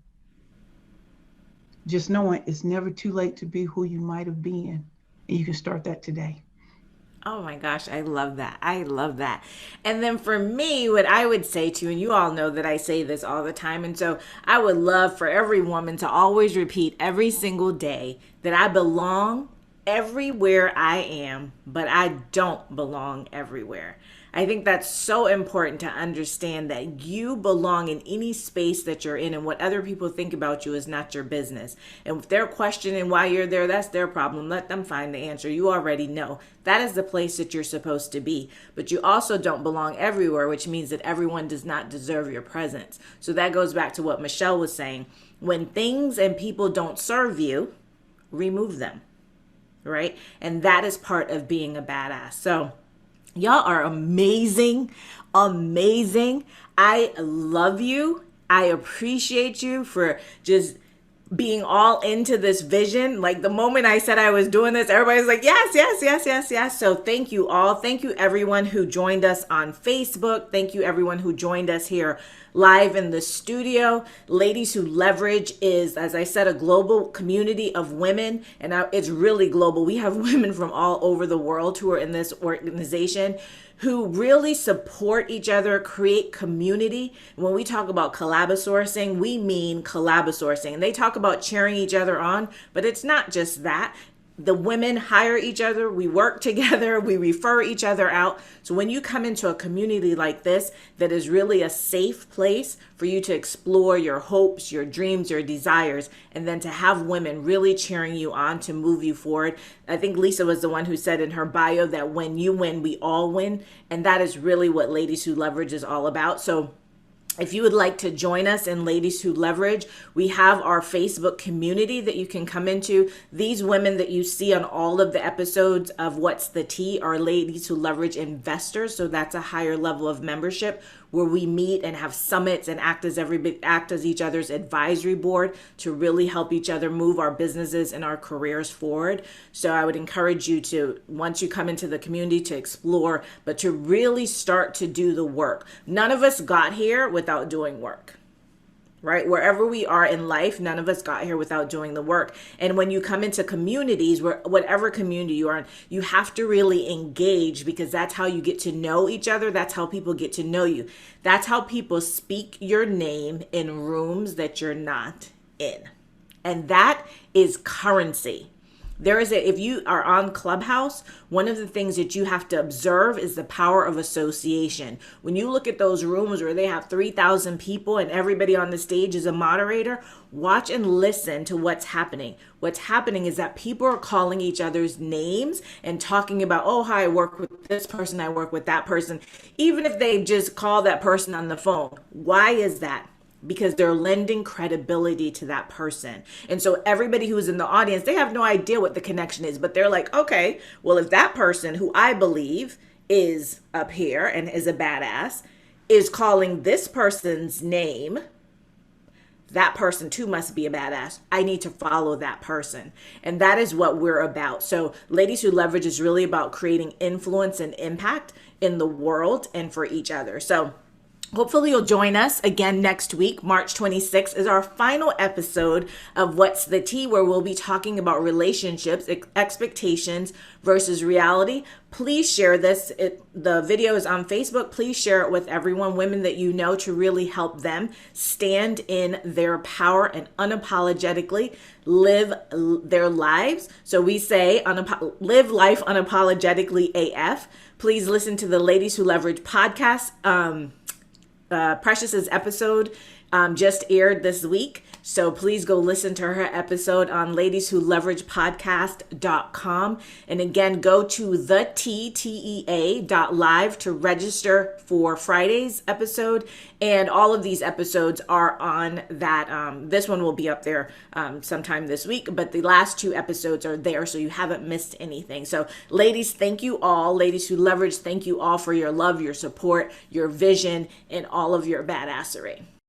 just knowing it's never too late to be who you might have been. And you can start that today. Oh my gosh, I love that. I love that. And then for me, what I would say to you, and you all know that I say this all the time, and so I would love for every woman to always repeat every single day that I belong everywhere I am, but I don't belong everywhere. I think that's so important to understand that you belong in any space that you're in, and what other people think about you is not your business. And if they're questioning why you're there, that's their problem. Let them find the answer. You already know. That is the place that you're supposed to be. But you also don't belong everywhere, which means that everyone does not deserve your presence. So that goes back to what Michelle was saying. When things and people don't serve you, remove them, right? And that is part of being a badass. So y'all are amazing, amazing. I love you. I appreciate you for just being all into this vision. Like the moment I said I was doing this, everybody's like, yes, yes, yes, yes, yes. So thank you all. Thank you everyone who joined us on Facebook. Thank you everyone who joined us here live in the studio. Ladies Who Leverage is, as I said, a global community of women, and it's really global. We have women from all over the world who are in this organization who really support each other, create community. When we talk about collabosourcing, we mean collabosourcing. And they talk about cheering each other on, but it's not just that. The women hire each other, we work together, we refer each other out. So when you come into a community like this, that is really a safe place for you to explore your hopes, your dreams, your desires, and then to have women really cheering you on to move you forward. I think Lisa was the one who said in her bio that when you win, we all win. And that is really what Ladies Who Leverage is all about. So if you would like to join us in Ladies Who Leverage, we have our Facebook community that you can come into. These women that you see on all of the episodes of What's the Tea are Ladies Who Leverage investors. So that's a higher level of membership where we meet and have summits and act as each other's advisory board to really help each other move our businesses and our careers forward. So I would encourage you to, once you come into the community, to explore, but to really start to do the work. None of us got here without doing work. Right? Wherever we are in life, none of us got here without doing the work. And when you come into communities, whatever community you are in, you have to really engage, because that's how you get to know each other. That's how people get to know you. That's how people speak your name in rooms that you're not in. And that is currency. If you are on Clubhouse, one of the things that you have to observe is the power of association. When you look at those rooms where they have 3,000 people and everybody on the stage is a moderator, watch and listen to what's happening. What's happening is that people are calling each other's names and talking about, oh, hi, I work with this person, I work with that person, even if they just call that person on the phone. Why is that? Because they're lending credibility to that person. And so everybody who's in the audience, they have no idea what the connection is, but they're like, okay, well, if that person who I believe is up here and is a badass is calling this person's name, that person too must be a badass. I need to follow that person. And that is what we're about. So Ladies Who Leverage is really about creating influence and impact in the world and for each other. So hopefully you'll join us again next week. March 26th is our final episode of What's the Tea, where we'll be talking about relationships, expectations versus reality. Please share this. The video is on Facebook. Please share it with everyone, women that you know, to really help them stand in their power and unapologetically live their lives. So we say live life unapologetically AF. Please listen to the Ladies Who Leverage podcast. Precious's episode just aired this week. So please go listen to her episode on ladieswholeveragepodcast.com. And again, go to thetea.live to register for Friday's episode. And all of these episodes are on that. This one will be up there sometime this week, but the last two episodes are there, so you haven't missed anything. So ladies, thank you all. Ladies Who Leverage, thank you all for your love, your support, your vision, and all of your badassery.